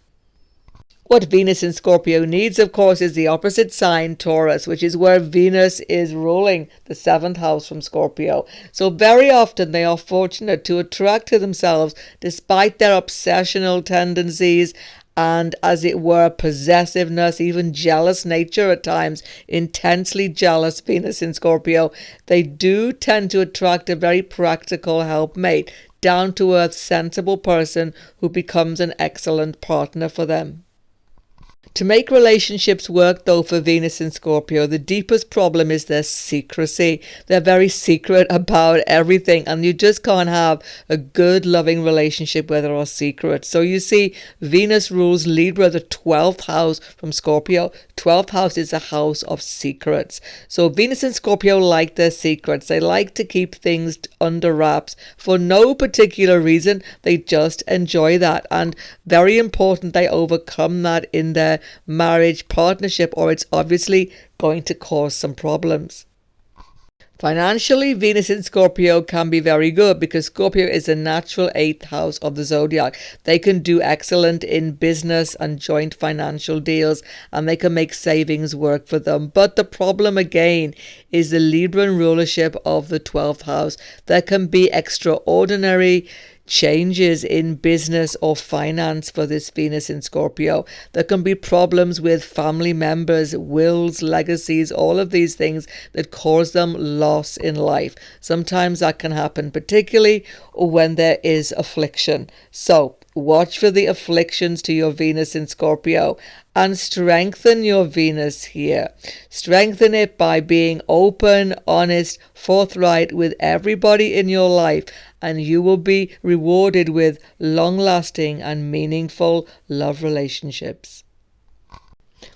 What Venus in Scorpio needs, of course, is the opposite sign, Taurus, which is where Venus is ruling the 7th house from Scorpio. So very often they are fortunate to attract to themselves, despite their obsessional tendencies and, as it were, possessiveness, even jealous nature at times, intensely jealous Venus in Scorpio. They do tend to attract a very practical helpmate, down-to-earth, sensible person who becomes an excellent partner for them. To make relationships work, though, for Venus in Scorpio, the deepest problem is their secrecy. They're very secret about everything, and you just can't have a good, loving relationship where there are secrets. So you see, Venus rules Libra, the 12th house from Scorpio. 12th house is a house of secrets. So Venus and Scorpio like their secrets. They like to keep things under wraps for no particular reason. They just enjoy that. And very important, they overcome that in their marriage partnership, or it's obviously going to cause some problems. Financially, Venus in Scorpio can be very good because Scorpio is a natural 8th house of the zodiac. They can do excellent in business and joint financial deals, and they can make savings work for them. But the problem again is the Libran rulership of the 12th house. There can be extraordinary changes in business or finance for this Venus in Scorpio. There can be problems with family members, wills, legacies, all of these things that cause them loss in life. Sometimes that can happen, particularly when there is affliction. So watch for the afflictions to your Venus in Scorpio and strengthen your Venus here. Strengthen it by being open, honest, forthright with everybody in your life, and you will be rewarded with long-lasting and meaningful love relationships.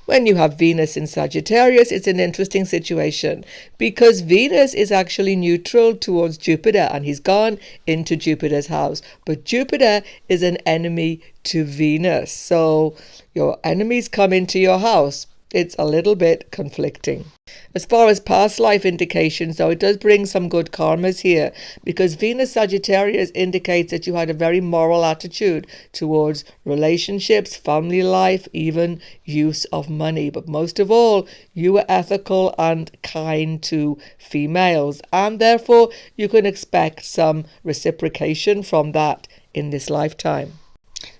When you have Venus in Sagittarius, it's an interesting situation because Venus is actually neutral towards Jupiter and he's gone into Jupiter's house. But Jupiter is an enemy to Venus. So your enemies come into your house. It's a little bit conflicting. As far as past life indications, though, it does bring some good karmas here because Venus Sagittarius indicates that you had a very moral attitude towards relationships, family life, even use of money. But most of all, you were ethical and kind to females, and therefore you can expect some reciprocation from that in this lifetime.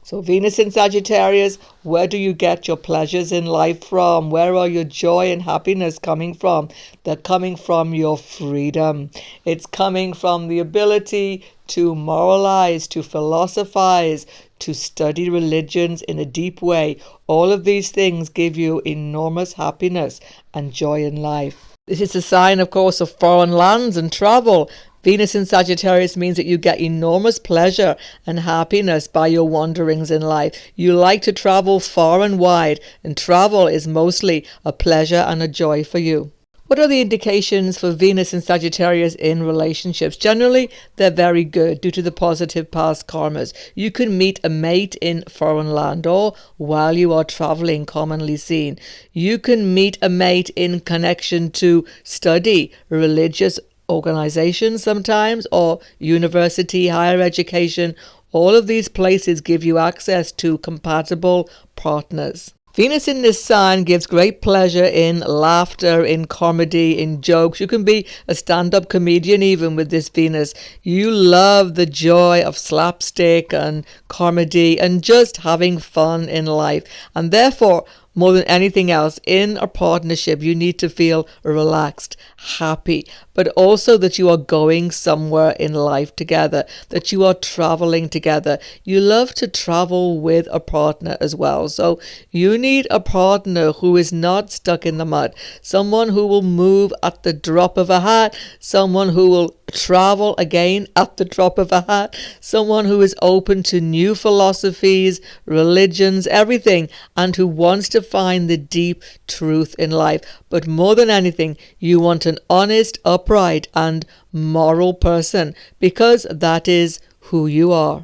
So Venus in Sagittarius, where do you get your pleasures in life from? Where are your joy and happiness coming from? They're coming from your freedom. It's coming from the ability to moralize, to philosophize, to study religions in a deep way. All of these things give you enormous happiness and joy in life. This is a sign, of course, of foreign lands and travel. Venus in Sagittarius means that you get enormous pleasure and happiness by your wanderings in life. You like to travel far and wide, and travel is mostly a pleasure and a joy for you. What are the indications for Venus in Sagittarius in relationships? Generally, they're very good due to the positive past karmas. You can meet a mate in foreign land or while you are traveling, commonly seen. You can meet a mate in connection to study, religious organizations sometimes, or university, higher education. All of these places give you access to compatible partners. Venus in this sign gives great pleasure in laughter, in comedy, in jokes. You can be a stand-up comedian even with this Venus. You love the joy of slapstick and comedy and just having fun in life. And therefore, more than anything else, in a partnership, you need to feel relaxed, happy, but also that you are going somewhere in life together, that you are traveling together. You love to travel with a partner as well. So you need a partner who is not stuck in the mud, someone who will move at the drop of a hat, someone who will travel again at the drop of a hat, someone who is open to new philosophies, religions, everything, and who wants to find the deep truth in life. But more than anything, you want an honest, upright, and moral person, because that is who you are.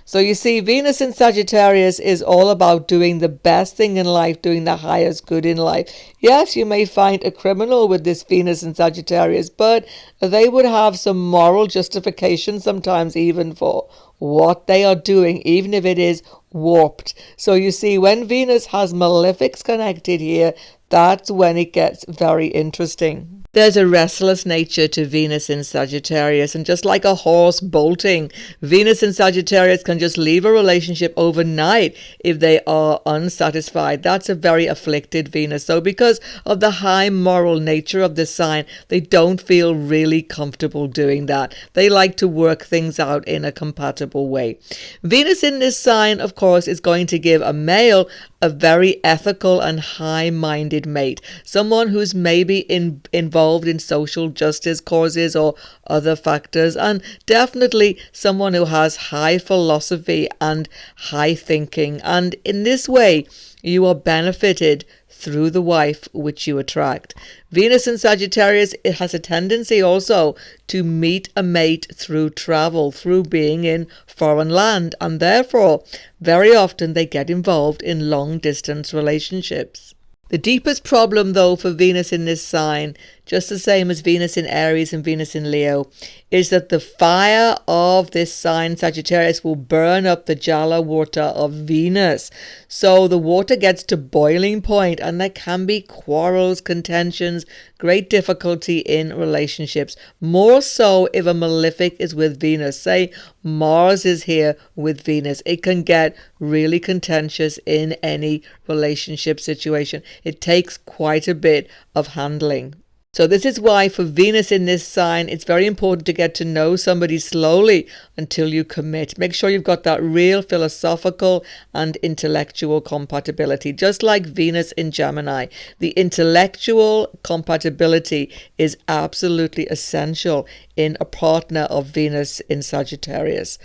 So you see, Venus in Sagittarius is all about doing the best thing in life, doing the highest good in life. Yes, you may find a criminal with this Venus in Sagittarius, but they would have some moral justification sometimes even for what they are doing, even if it is warped. So you see, when Venus has malefics connected here, that's when it gets very interesting. There's a restless nature to Venus in Sagittarius, and just like a horse bolting, Venus in Sagittarius can just leave a relationship overnight if they are unsatisfied. That's a very afflicted Venus. So because of the high moral nature of this sign, they don't feel really comfortable doing that. They like to work things out in a compatible way. Venus in this sign, of course, is going to give a male a very ethical and high-minded mate, someone who's maybe involved in social justice causes or other factors, and definitely someone who has high philosophy and high thinking. And in this way, you are benefited through the wife which you attract. Venus in Sagittarius, it has a tendency also to meet a mate through travel, through being in foreign land, and therefore very often they get involved in long distance relationships. The deepest problem, though, for Venus in this sign, just the same as Venus in Aries and Venus in Leo, is that the fire of this sign, Sagittarius, will burn up the Jala water of Venus. So the water gets to boiling point and there can be quarrels, contentions, great difficulty in relationships. More so if a malefic is with Venus. Say Mars is here with Venus. It can get really contentious in any relationship situation. It takes quite a bit of handling. So this is why for Venus in this sign, it's very important to get to know somebody slowly until you commit. Make sure you've got that real philosophical and intellectual compatibility, just like Venus in Gemini. The intellectual compatibility is absolutely essential in a partner of Venus in Sagittarius.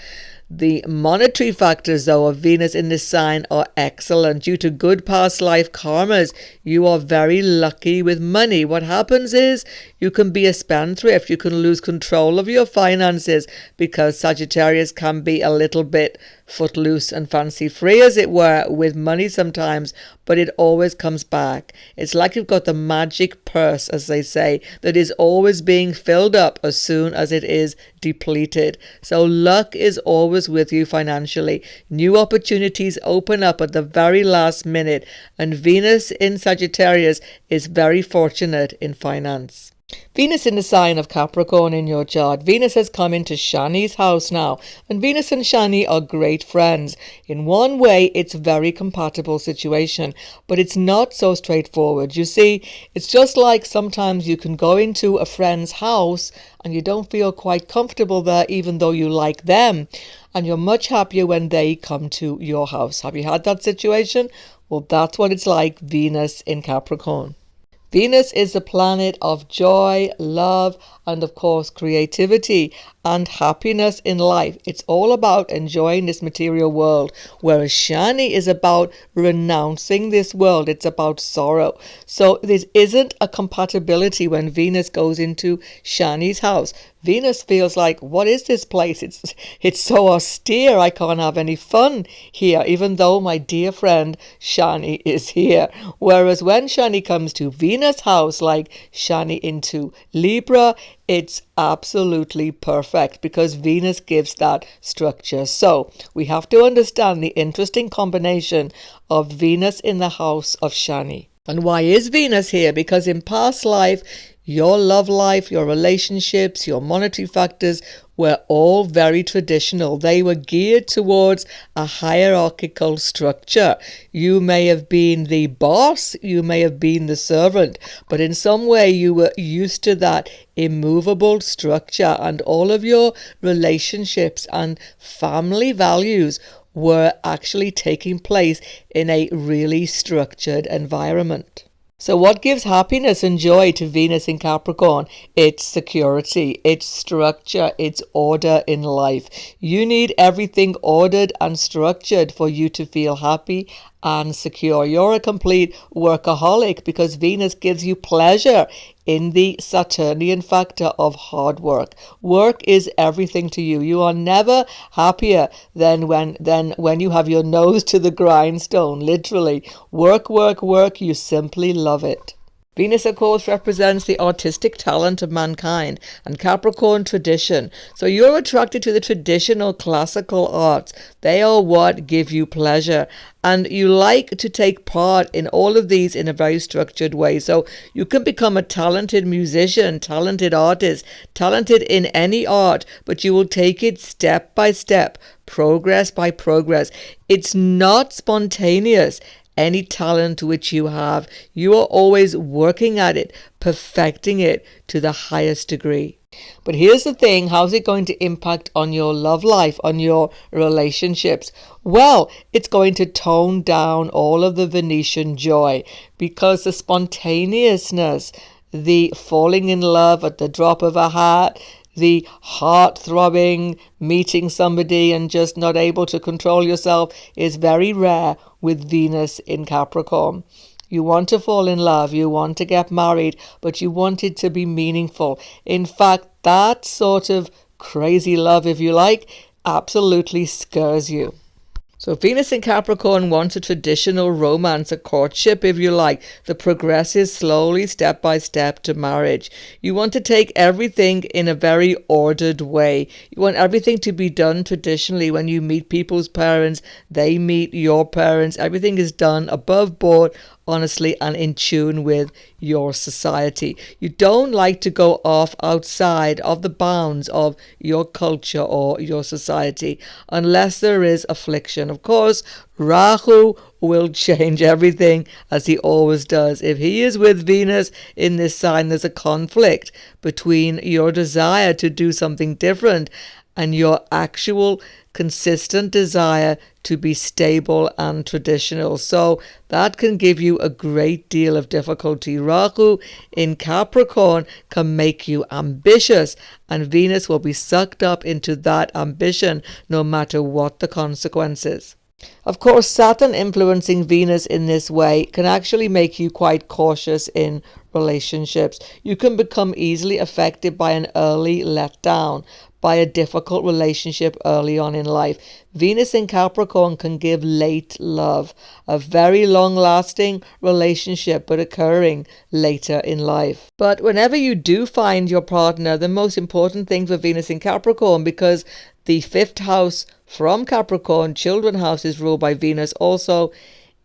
The monetary factors, though, of Venus in this sign are excellent. Due to good past life karmas, you are very lucky with money. What happens is you can be a spendthrift. You can lose control of your finances because Sagittarius can be a little bit footloose and fancy free, as it were, with money sometimes, but it always comes back. It's like you've got the magic purse, as they say, that is always being filled up as soon as it is depleted. So luck is always with you financially. New opportunities open up at the very last minute, and Venus in Sagittarius is very fortunate in finance. Venus in the sign of Capricorn in your chart. Venus has come into Shani's house now, and Venus and Shani are great friends. In one way, it's a very compatible situation, but it's not so straightforward. You see, it's just like sometimes you can go into a friend's house and you don't feel quite comfortable there, even though you like them, and you're much happier when they come to your house. Have you had that situation? Well, that's what it's like, Venus in Capricorn. Venus is the planet of joy, love, and of course creativity and happiness in life. It's all about enjoying this material world, whereas Shani is about renouncing this world. It's about sorrow. So there isn't a compatibility when Venus goes into Shani's house. Venus feels like, what is this place? It's so austere. I can't have any fun here, even though my dear friend Shani is here. Whereas when Shani comes to Venus Venus house like Shani into Libra, it's absolutely perfect because Venus gives that structure. So we have to understand the interesting combination of Venus in the house of Shani. And why is Venus here? Because in past life, your love life, your relationships, your monetary factors were all very traditional. They were geared towards a hierarchical structure. You may have been the boss, you may have been the servant, but in some way you were used to that immovable structure, and all of your relationships and family values were actually taking place in a really structured environment. So what gives happiness and joy to Venus in Capricorn? It's security, it's structure, it's order in life. You need everything ordered and structured for you to feel happy and secure. You're a complete workaholic because Venus gives you pleasure in the Saturnian factor of hard work. Work is everything to you. You are never happier than when you have your nose to the grindstone. Literally, work, work, work. You simply love it. Venus, of course, represents the artistic talent of mankind and Capricorn tradition. So you're attracted to the traditional classical arts. They are what give you pleasure. And you like to take part in all of these in a very structured way. So you can become a talented musician, talented artist, talented in any art, but you will take it step by step, progress by progress. It's not spontaneous. Any talent which you have, you are always working at it, perfecting it to the highest degree. But here's the thing, how's it going to impact on your love life, on your relationships? Well, it's going to tone down all of the Venetian joy because the spontaneousness, the falling in love at the drop of a hat, the heart throbbing, meeting somebody and just not able to control yourself is very rare with Venus in Capricorn. You want to fall in love, you want to get married, but you want it to be meaningful. In fact, that sort of crazy love, if you like, absolutely scares you. So Venus in Capricorn wants a traditional romance, a courtship, if you like, that progresses slowly, step by step to marriage. You want to take everything in a very ordered way. You want everything to be done traditionally. When you meet people's parents, they meet your parents. Everything is done above board, honestly, and in tune with your society. You don't like to go off outside of the bounds of your culture or your society unless there is affliction. Of course, Rahu will change everything as he always does. If he is with Venus in this sign, there's a conflict between your desire to do something different and your actual consistent desire to be stable and traditional. So that can give you a great deal of difficulty. Rahu in Capricorn can make you ambitious, and Venus will be sucked up into that ambition no matter what the consequences. Of course, Saturn influencing Venus in this way can actually make you quite cautious in relationships. You can become easily affected by an early letdown, by a difficult relationship early on in life. Venus in Capricorn can give late love, a very long-lasting relationship, but occurring later in life. But whenever you do find your partner, the most important thing for Venus in Capricorn, because the fifth house from Capricorn, children house, is ruled by Venus also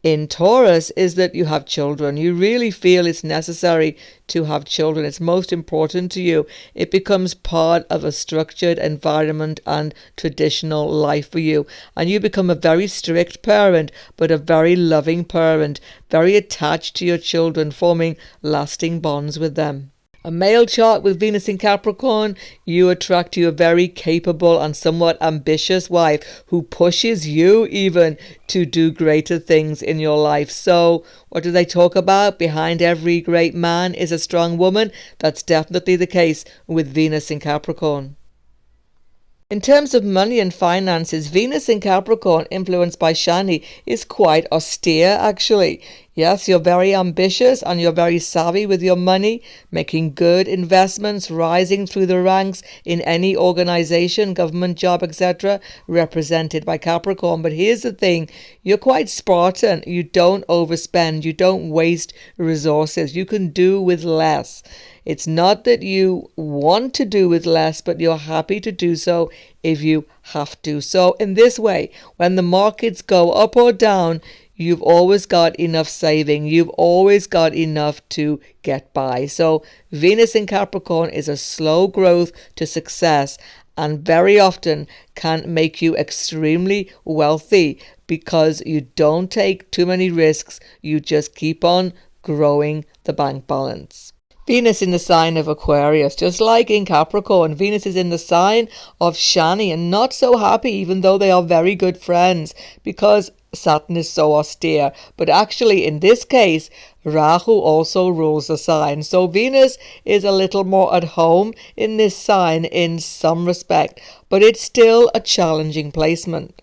in Taurus, is that you have children. You really feel it's necessary to have children. It's most important to you. It becomes part of a structured environment and traditional life for you. And you become a very strict parent, but a very loving parent, very attached to your children, forming lasting bonds with them. A male chart with Venus in Capricorn, you attract to a very capable and somewhat ambitious wife who pushes you even to do greater things in your life. So what do they talk about? Behind every great man is a strong woman. That's definitely the case with Venus in Capricorn. In terms of money and finances, Venus in Capricorn, influenced by Shani, is quite austere actually. Yes, you're very ambitious and you're very savvy with your money, making good investments, rising through the ranks in any organization, government job, etc., represented by Capricorn. But here's the thing, you're quite Spartan. You don't overspend, you don't waste resources, you can do with less. It's not that you want to do with less, but you're happy to do so if you have to. So in this way, when the markets go up or down, you've always got enough saving. You've always got enough to get by. So Venus in Capricorn is a slow growth to success and very often can make you extremely wealthy because you don't take too many risks. You just keep on growing the bank balance. Venus in the sign of Aquarius, just like in Capricorn, Venus is in the sign of Shani and not so happy, even though they are very good friends, because Saturn is so austere. But actually in this case, Rahu also rules the sign. So Venus is a little more at home in this sign in some respect, but it's still a challenging placement.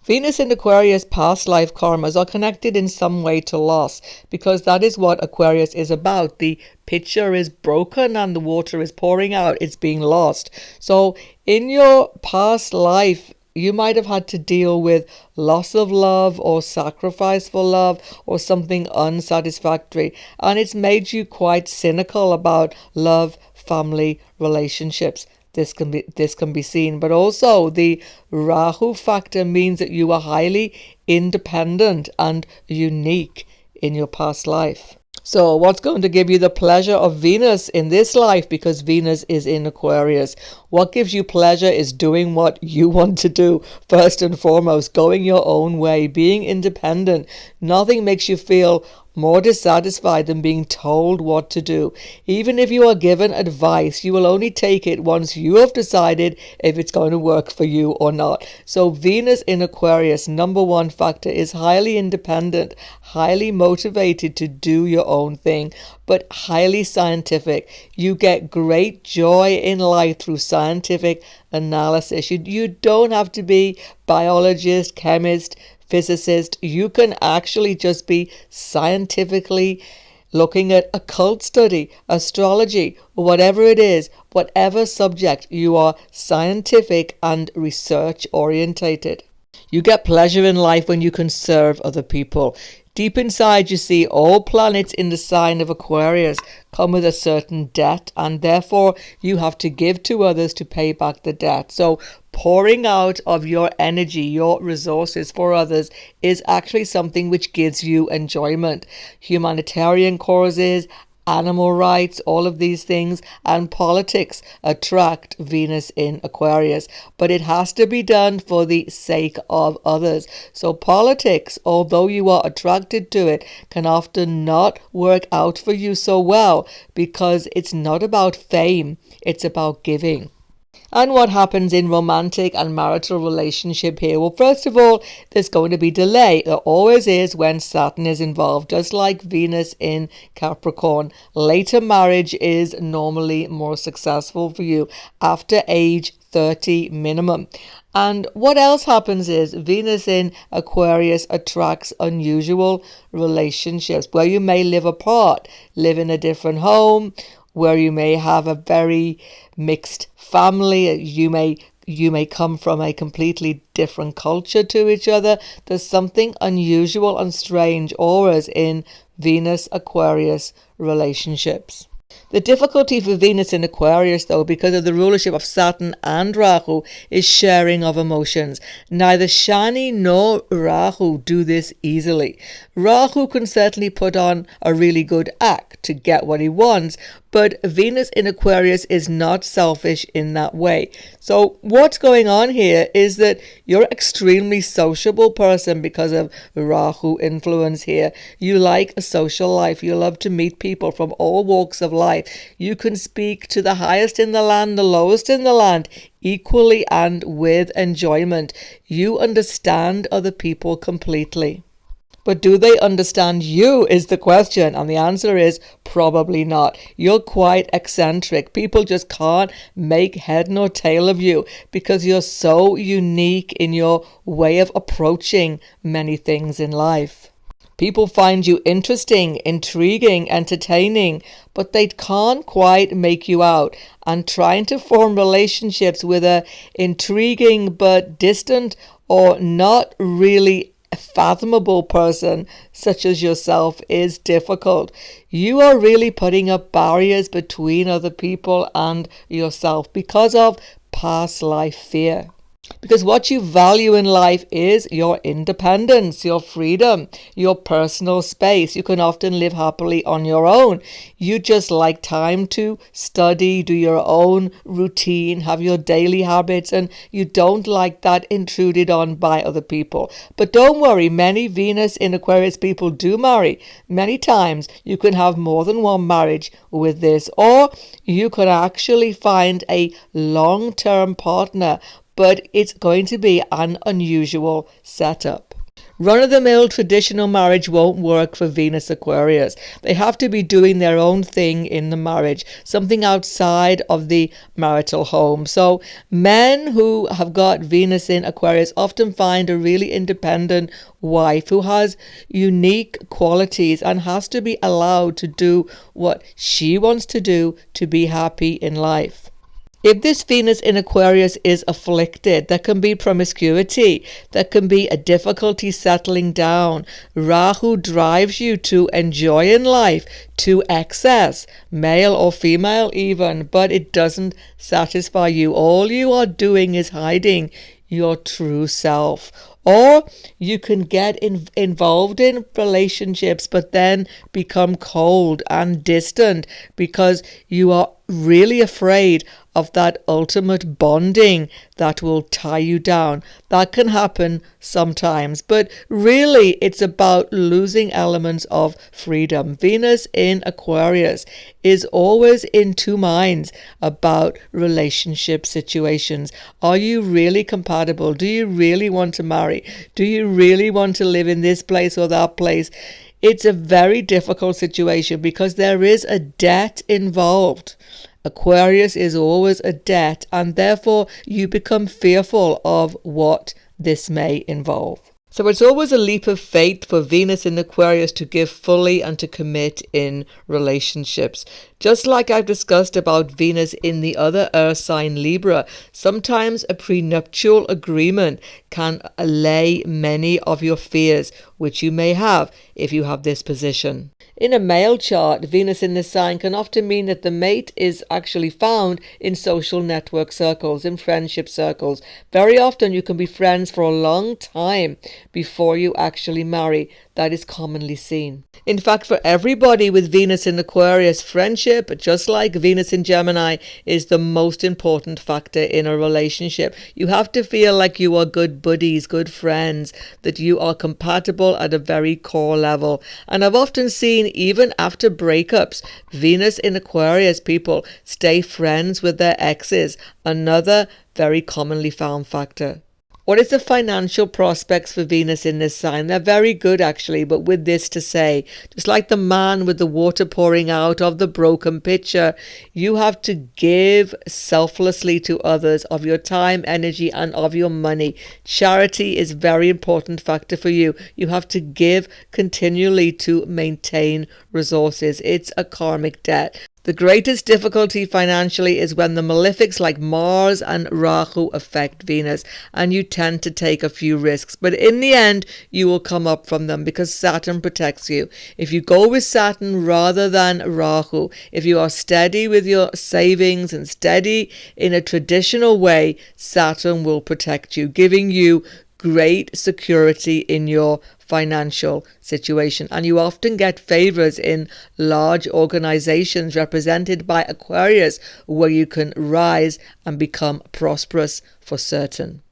Venus in Aquarius past life karmas are connected in some way to loss, because that is what Aquarius is about. The pitcher is broken and the water is pouring out. It's being lost. So in your past life, you might have had to deal with loss of love or sacrifice for love or something unsatisfactory. And it's made you quite cynical about love, family, relationships. This can be seen, but also the Rahu factor means that you are highly independent and unique in your past life. So what's going to give you the pleasure of Venus in this life, because Venus is in Aquarius? What gives you pleasure is doing what you want to do, first and foremost, going your own way, being independent. Nothing makes you feel more dissatisfied than being told what to do. Even if you are given advice, you will only take it once you have decided if it's going to work for you or not. So Venus in Aquarius, number one factor, is highly independent, highly motivated to do your own thing, but highly scientific. You get great joy in life through scientific analysis. You don't have to be biologist, chemist, physicist. You can actually just be scientifically looking at occult study, astrology, whatever it is, whatever subject, you are scientific and research orientated. You get pleasure in life when you can serve other people. Deep inside, you see, all planets in the sign of Aquarius come with a certain debt, and therefore you have to give to others to pay back the debt. So pouring out of your energy, your resources for others is actually something which gives you enjoyment. Humanitarian causes, animal rights, all of these things, and politics attract Venus in Aquarius. But it has to be done for the sake of others. So politics, although you are attracted to it, can often not work out for you so well, because it's not about fame, it's about giving. And what happens in romantic and marital relationship here? Well, first of all, there's going to be delay. There always is when Saturn is involved, just like Venus in Capricorn. Later marriage is normally more successful for you after age 30 minimum. And what else happens is Venus in Aquarius attracts unusual relationships where you may live apart, live in a different home, where you may have a very mixed family. You may come from a completely different culture to each other. There's something unusual and strange auras in Venus Aquarius relationships. The difficulty for Venus in Aquarius, though, because of the rulership of Saturn and Rahu, is sharing of emotions. Neither Shani nor Rahu do this easily. Rahu can certainly put on a really good act to get what he wants, but Venus in Aquarius is not selfish in that way. So what's going on here is that you're an extremely sociable person because of Rahu influence here. You like a social life. You love to meet people from all walks of life. You can speak to the highest in the land, the lowest in the land, equally and with enjoyment. You understand other people completely. But do they understand you is the question, and the answer is probably not. You're quite eccentric. People just can't make head nor tail of you because you're so unique in your way of approaching many things in life. People find you interesting, intriguing, entertaining, but they can't quite make you out. And trying to form relationships with a intriguing but distant or not really fathomable person such as yourself is difficult. You are really putting up barriers between other people and yourself because of past life fear. Because what you value in life is your independence, your freedom, your personal space. You can often live happily on your own. You just like time to study, do your own routine, have your daily habits, and you don't like that intruded on by other people. But don't worry, many Venus in Aquarius people do marry. Many times you can have more than one marriage with this, or you could actually find a long-term partner, but it's going to be an unusual setup. Run-of-the-mill traditional marriage won't work for Venus Aquarius. They have to be doing their own thing in the marriage, something outside of the marital home. So men who have got Venus in Aquarius often find a really independent wife who has unique qualities and has to be allowed to do what she wants to do to be happy in life. If this Venus in Aquarius is afflicted, there can be promiscuity, there can be a difficulty settling down. Rahu drives you to enjoy in life, to excess, male or female even, but it doesn't satisfy you. All you are doing is hiding your true self. Or you can get involved in relationships but then become cold and distant because you are really afraid of that ultimate bonding that will tie you down. That can happen sometimes, but really it's about losing elements of freedom. Venus in Aquarius is always in two minds about relationship situations. Are you really compatible? Do you really want to marry? Do you really want to live in this place or that place? It's a very difficult situation because there is a debt involved. Aquarius is always a debt, and therefore you become fearful of what this may involve. So it's always a leap of faith for Venus in Aquarius to give fully and to commit in relationships. Just like I've discussed about Venus in the other earth sign Libra, sometimes a prenuptial agreement can allay many of your fears, which you may have if you have this position. In a male chart, Venus in this sign can often mean that the mate is actually found in social network circles, in friendship circles. Very often you can be friends for a long time before you actually marry. That is commonly seen. In fact, for everybody with Venus in Aquarius, friendship, just like Venus in Gemini, is the most important factor in a relationship. You have to feel like you are good buddies, good friends, that you are compatible at a very core level. And I've often seen, even after breakups, Venus in Aquarius people stay friends with their exes, another very commonly found factor. What is the financial prospects for Venus in this sign? They're very good actually, but with this to say, just like the man with the water pouring out of the broken pitcher, you have to give selflessly to others of your time, energy, and of your money. Charity is a very important factor for you. You have to give continually to maintain resources. It's a karmic debt. The greatest difficulty financially is when the malefics like Mars and Rahu affect Venus, and you tend to take a few risks. But in the end, you will come up from them because Saturn protects you. If you go with Saturn rather than Rahu, if you are steady with your savings and steady in a traditional way, Saturn will protect you, giving you great security in your financial situation. And you often get favors in large organizations represented by Aquarius, where you can rise and become prosperous for certain.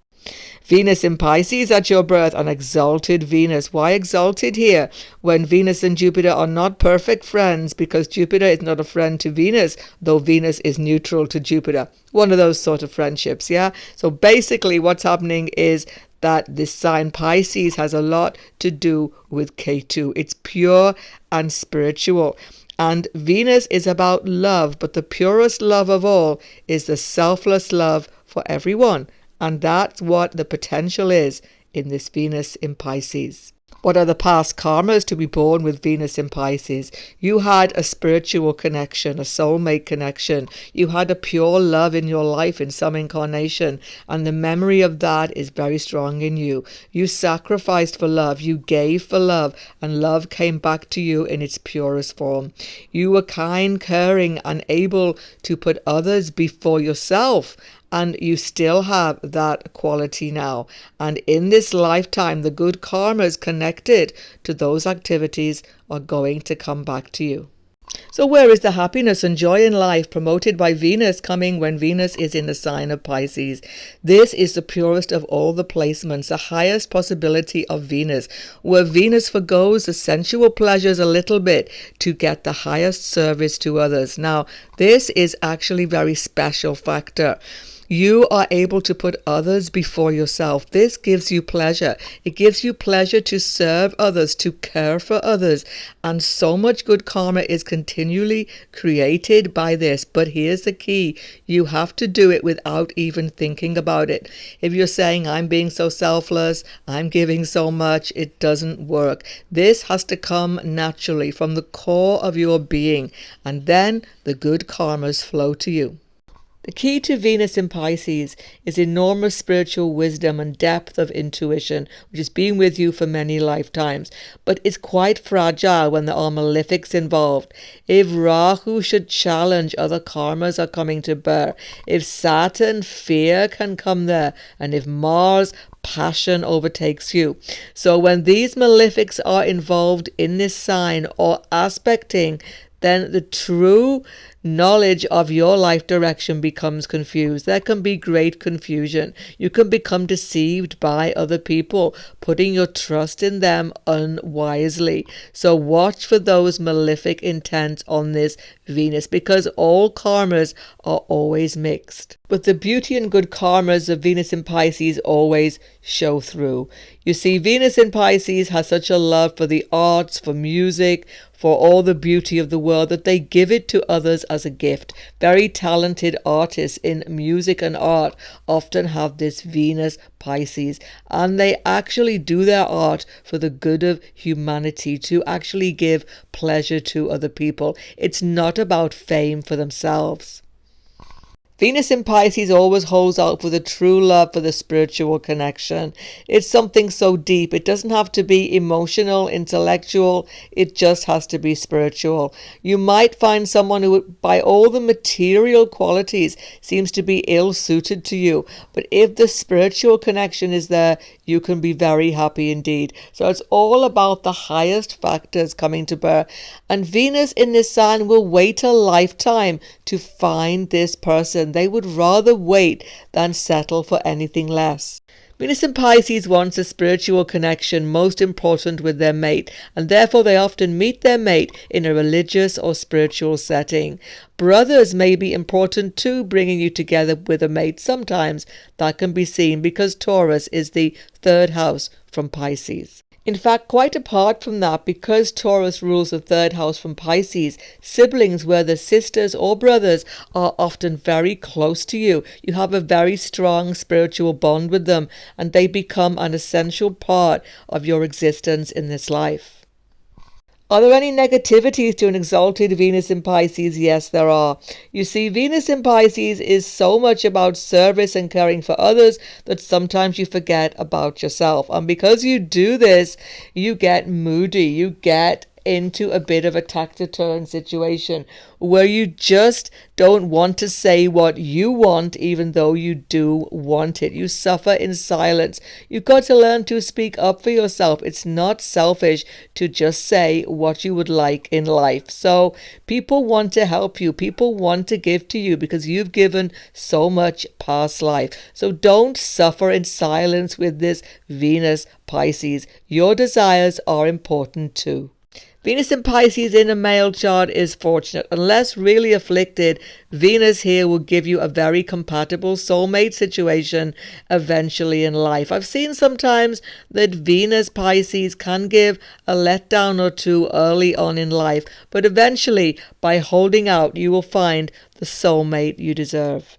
Venus in Pisces at your birth, an exalted Venus. Why exalted here? When Venus and Jupiter are not perfect friends, because Jupiter is not a friend to Venus, though Venus is neutral to Jupiter. One of those sort of friendships, yeah? So basically what's happening is that this sign Pisces has a lot to do with Ketu. It's pure and spiritual. And Venus is about love, but the purest love of all is the selfless love for everyone. And that's what the potential is in this Venus in Pisces. What are the past karmas to be born with Venus in Pisces? You had a spiritual connection, a soulmate connection. You had a pure love in your life in some incarnation, and the memory of that is very strong in you. You sacrificed for love, you gave for love, and love came back to you in its purest form. You were kind, caring, and able to put others before yourself. And you still have that quality now. And in this lifetime, the good karmas connected to those activities are going to come back to you. So where is the happiness and joy in life promoted by Venus coming when Venus is in the sign of Pisces? This is the purest of all the placements, the highest possibility of Venus, where Venus forgoes the sensual pleasures a little bit to get the highest service to others. Now, this is actually a very special factor. You are able to put others before yourself. This gives you pleasure. It gives you pleasure to serve others, to care for others. And so much good karma is continually created by this. But here's the key. You have to do it without even thinking about it. If you're saying, I'm being so selfless, I'm giving so much, it doesn't work. This has to come naturally from the core of your being. And then the good karmas flow to you. The key to Venus in Pisces is enormous spiritual wisdom and depth of intuition, which has been with you for many lifetimes, but is quite fragile when there are malefics involved. If Rahu should challenge, other karmas are coming to bear. If Saturn, fear can come there, and if Mars, passion overtakes you. So when these malefics are involved in this sign or aspecting, then the true knowledge of your life direction becomes confused. There can be great confusion. You can become deceived by other people, putting your trust in them unwisely. So watch for those malefic intents on this Venus, because all karmas are always mixed. But the beauty and good karmas of Venus in Pisces always show through. You see, Venus in Pisces has such a love for the arts, for music, for all the beauty of the world, that they give it to others as a gift. Very talented artists in music and art often have this Venus Pisces, and they actually do their art for the good of humanity, to actually give pleasure to other people. It's not about fame for themselves. Venus in Pisces always holds out for the true love, for the spiritual connection. It's something so deep. It doesn't have to be emotional, intellectual. It just has to be spiritual. You might find someone who, by all the material qualities, seems to be ill-suited to you. But if the spiritual connection is there, you can be very happy indeed. So it's all about the highest factors coming to bear. And Venus in this sign will wait a lifetime to find this person. They would rather wait than settle for anything less. Venus in Pisces wants a spiritual connection most important with their mate, and therefore they often meet their mate in a religious or spiritual setting. Brothers may be important too, bringing you together with a mate. Sometimes that can be seen because Taurus is the third house from Pisces. In fact, quite apart from that, because Taurus rules the third house from Pisces, siblings, whether sisters or brothers, are often very close to you. You have a very strong spiritual bond with them, and they become an essential part of your existence in this life. Are there any negativities to an exalted Venus in Pisces? Yes, there are. You see, Venus in Pisces is so much about service and caring for others that sometimes you forget about yourself. And because you do this, you get moody. You get into a bit of a taciturn situation where you just don't want to say what you want, even though you do want it. You suffer in silence. You've got to learn to speak up for yourself. It's not selfish to just say what you would like in life. So people want to help you. People want to give to you because you've given so much past life. So don't suffer in silence with this Venus Pisces. Your desires are important too. Venus in Pisces in a male chart is fortunate. Unless really afflicted, Venus here will give you a very compatible soulmate situation eventually in life. I've seen sometimes that Venus Pisces can give a letdown or two early on in life, but eventually, by holding out, you will find the soulmate you deserve.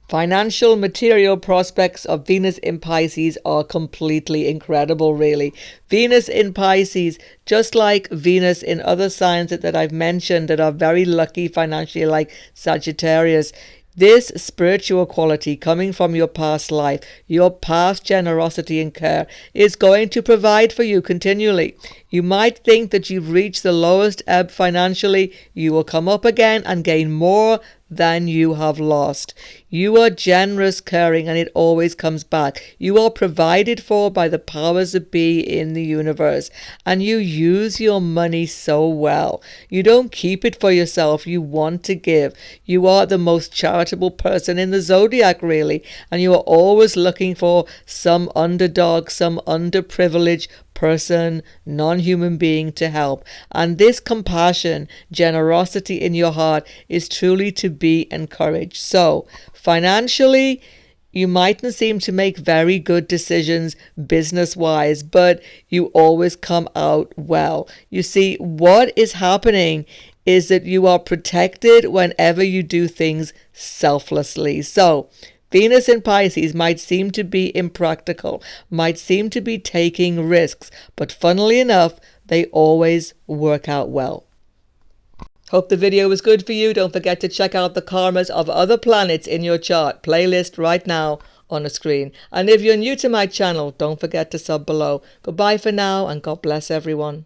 Financial material prospects of Venus in Pisces are completely incredible, really. Venus in Pisces, just like Venus in other signs that I've mentioned that are very lucky financially, like Sagittarius, this spiritual quality coming from your past life, your past generosity and care, is going to provide for you continually. You might think that you've reached the lowest ebb financially. You will come up again and gain more than you have lost. You are generous, caring, and it always comes back. You are provided for by the powers that be in the universe, and you use your money so well. You don't keep it for yourself. You want to give. You are the most charitable person in the zodiac, really, and you are always looking for some underdog, some underprivileged person, non-human being to help. And this compassion, generosity in your heart is truly to be encouraged. So financially, you mightn't seem to make very good decisions business-wise, but you always come out well. You see, what is happening is that you are protected whenever you do things selflessly. So Venus in Pisces might seem to be impractical, might seem to be taking risks, but funnily enough, they always work out well. Hope the video was good for you. Don't forget to check out the karmas of other planets in your chart playlist right now on the screen. And if you're new to my channel, don't forget to sub below. Goodbye for now, and God bless everyone.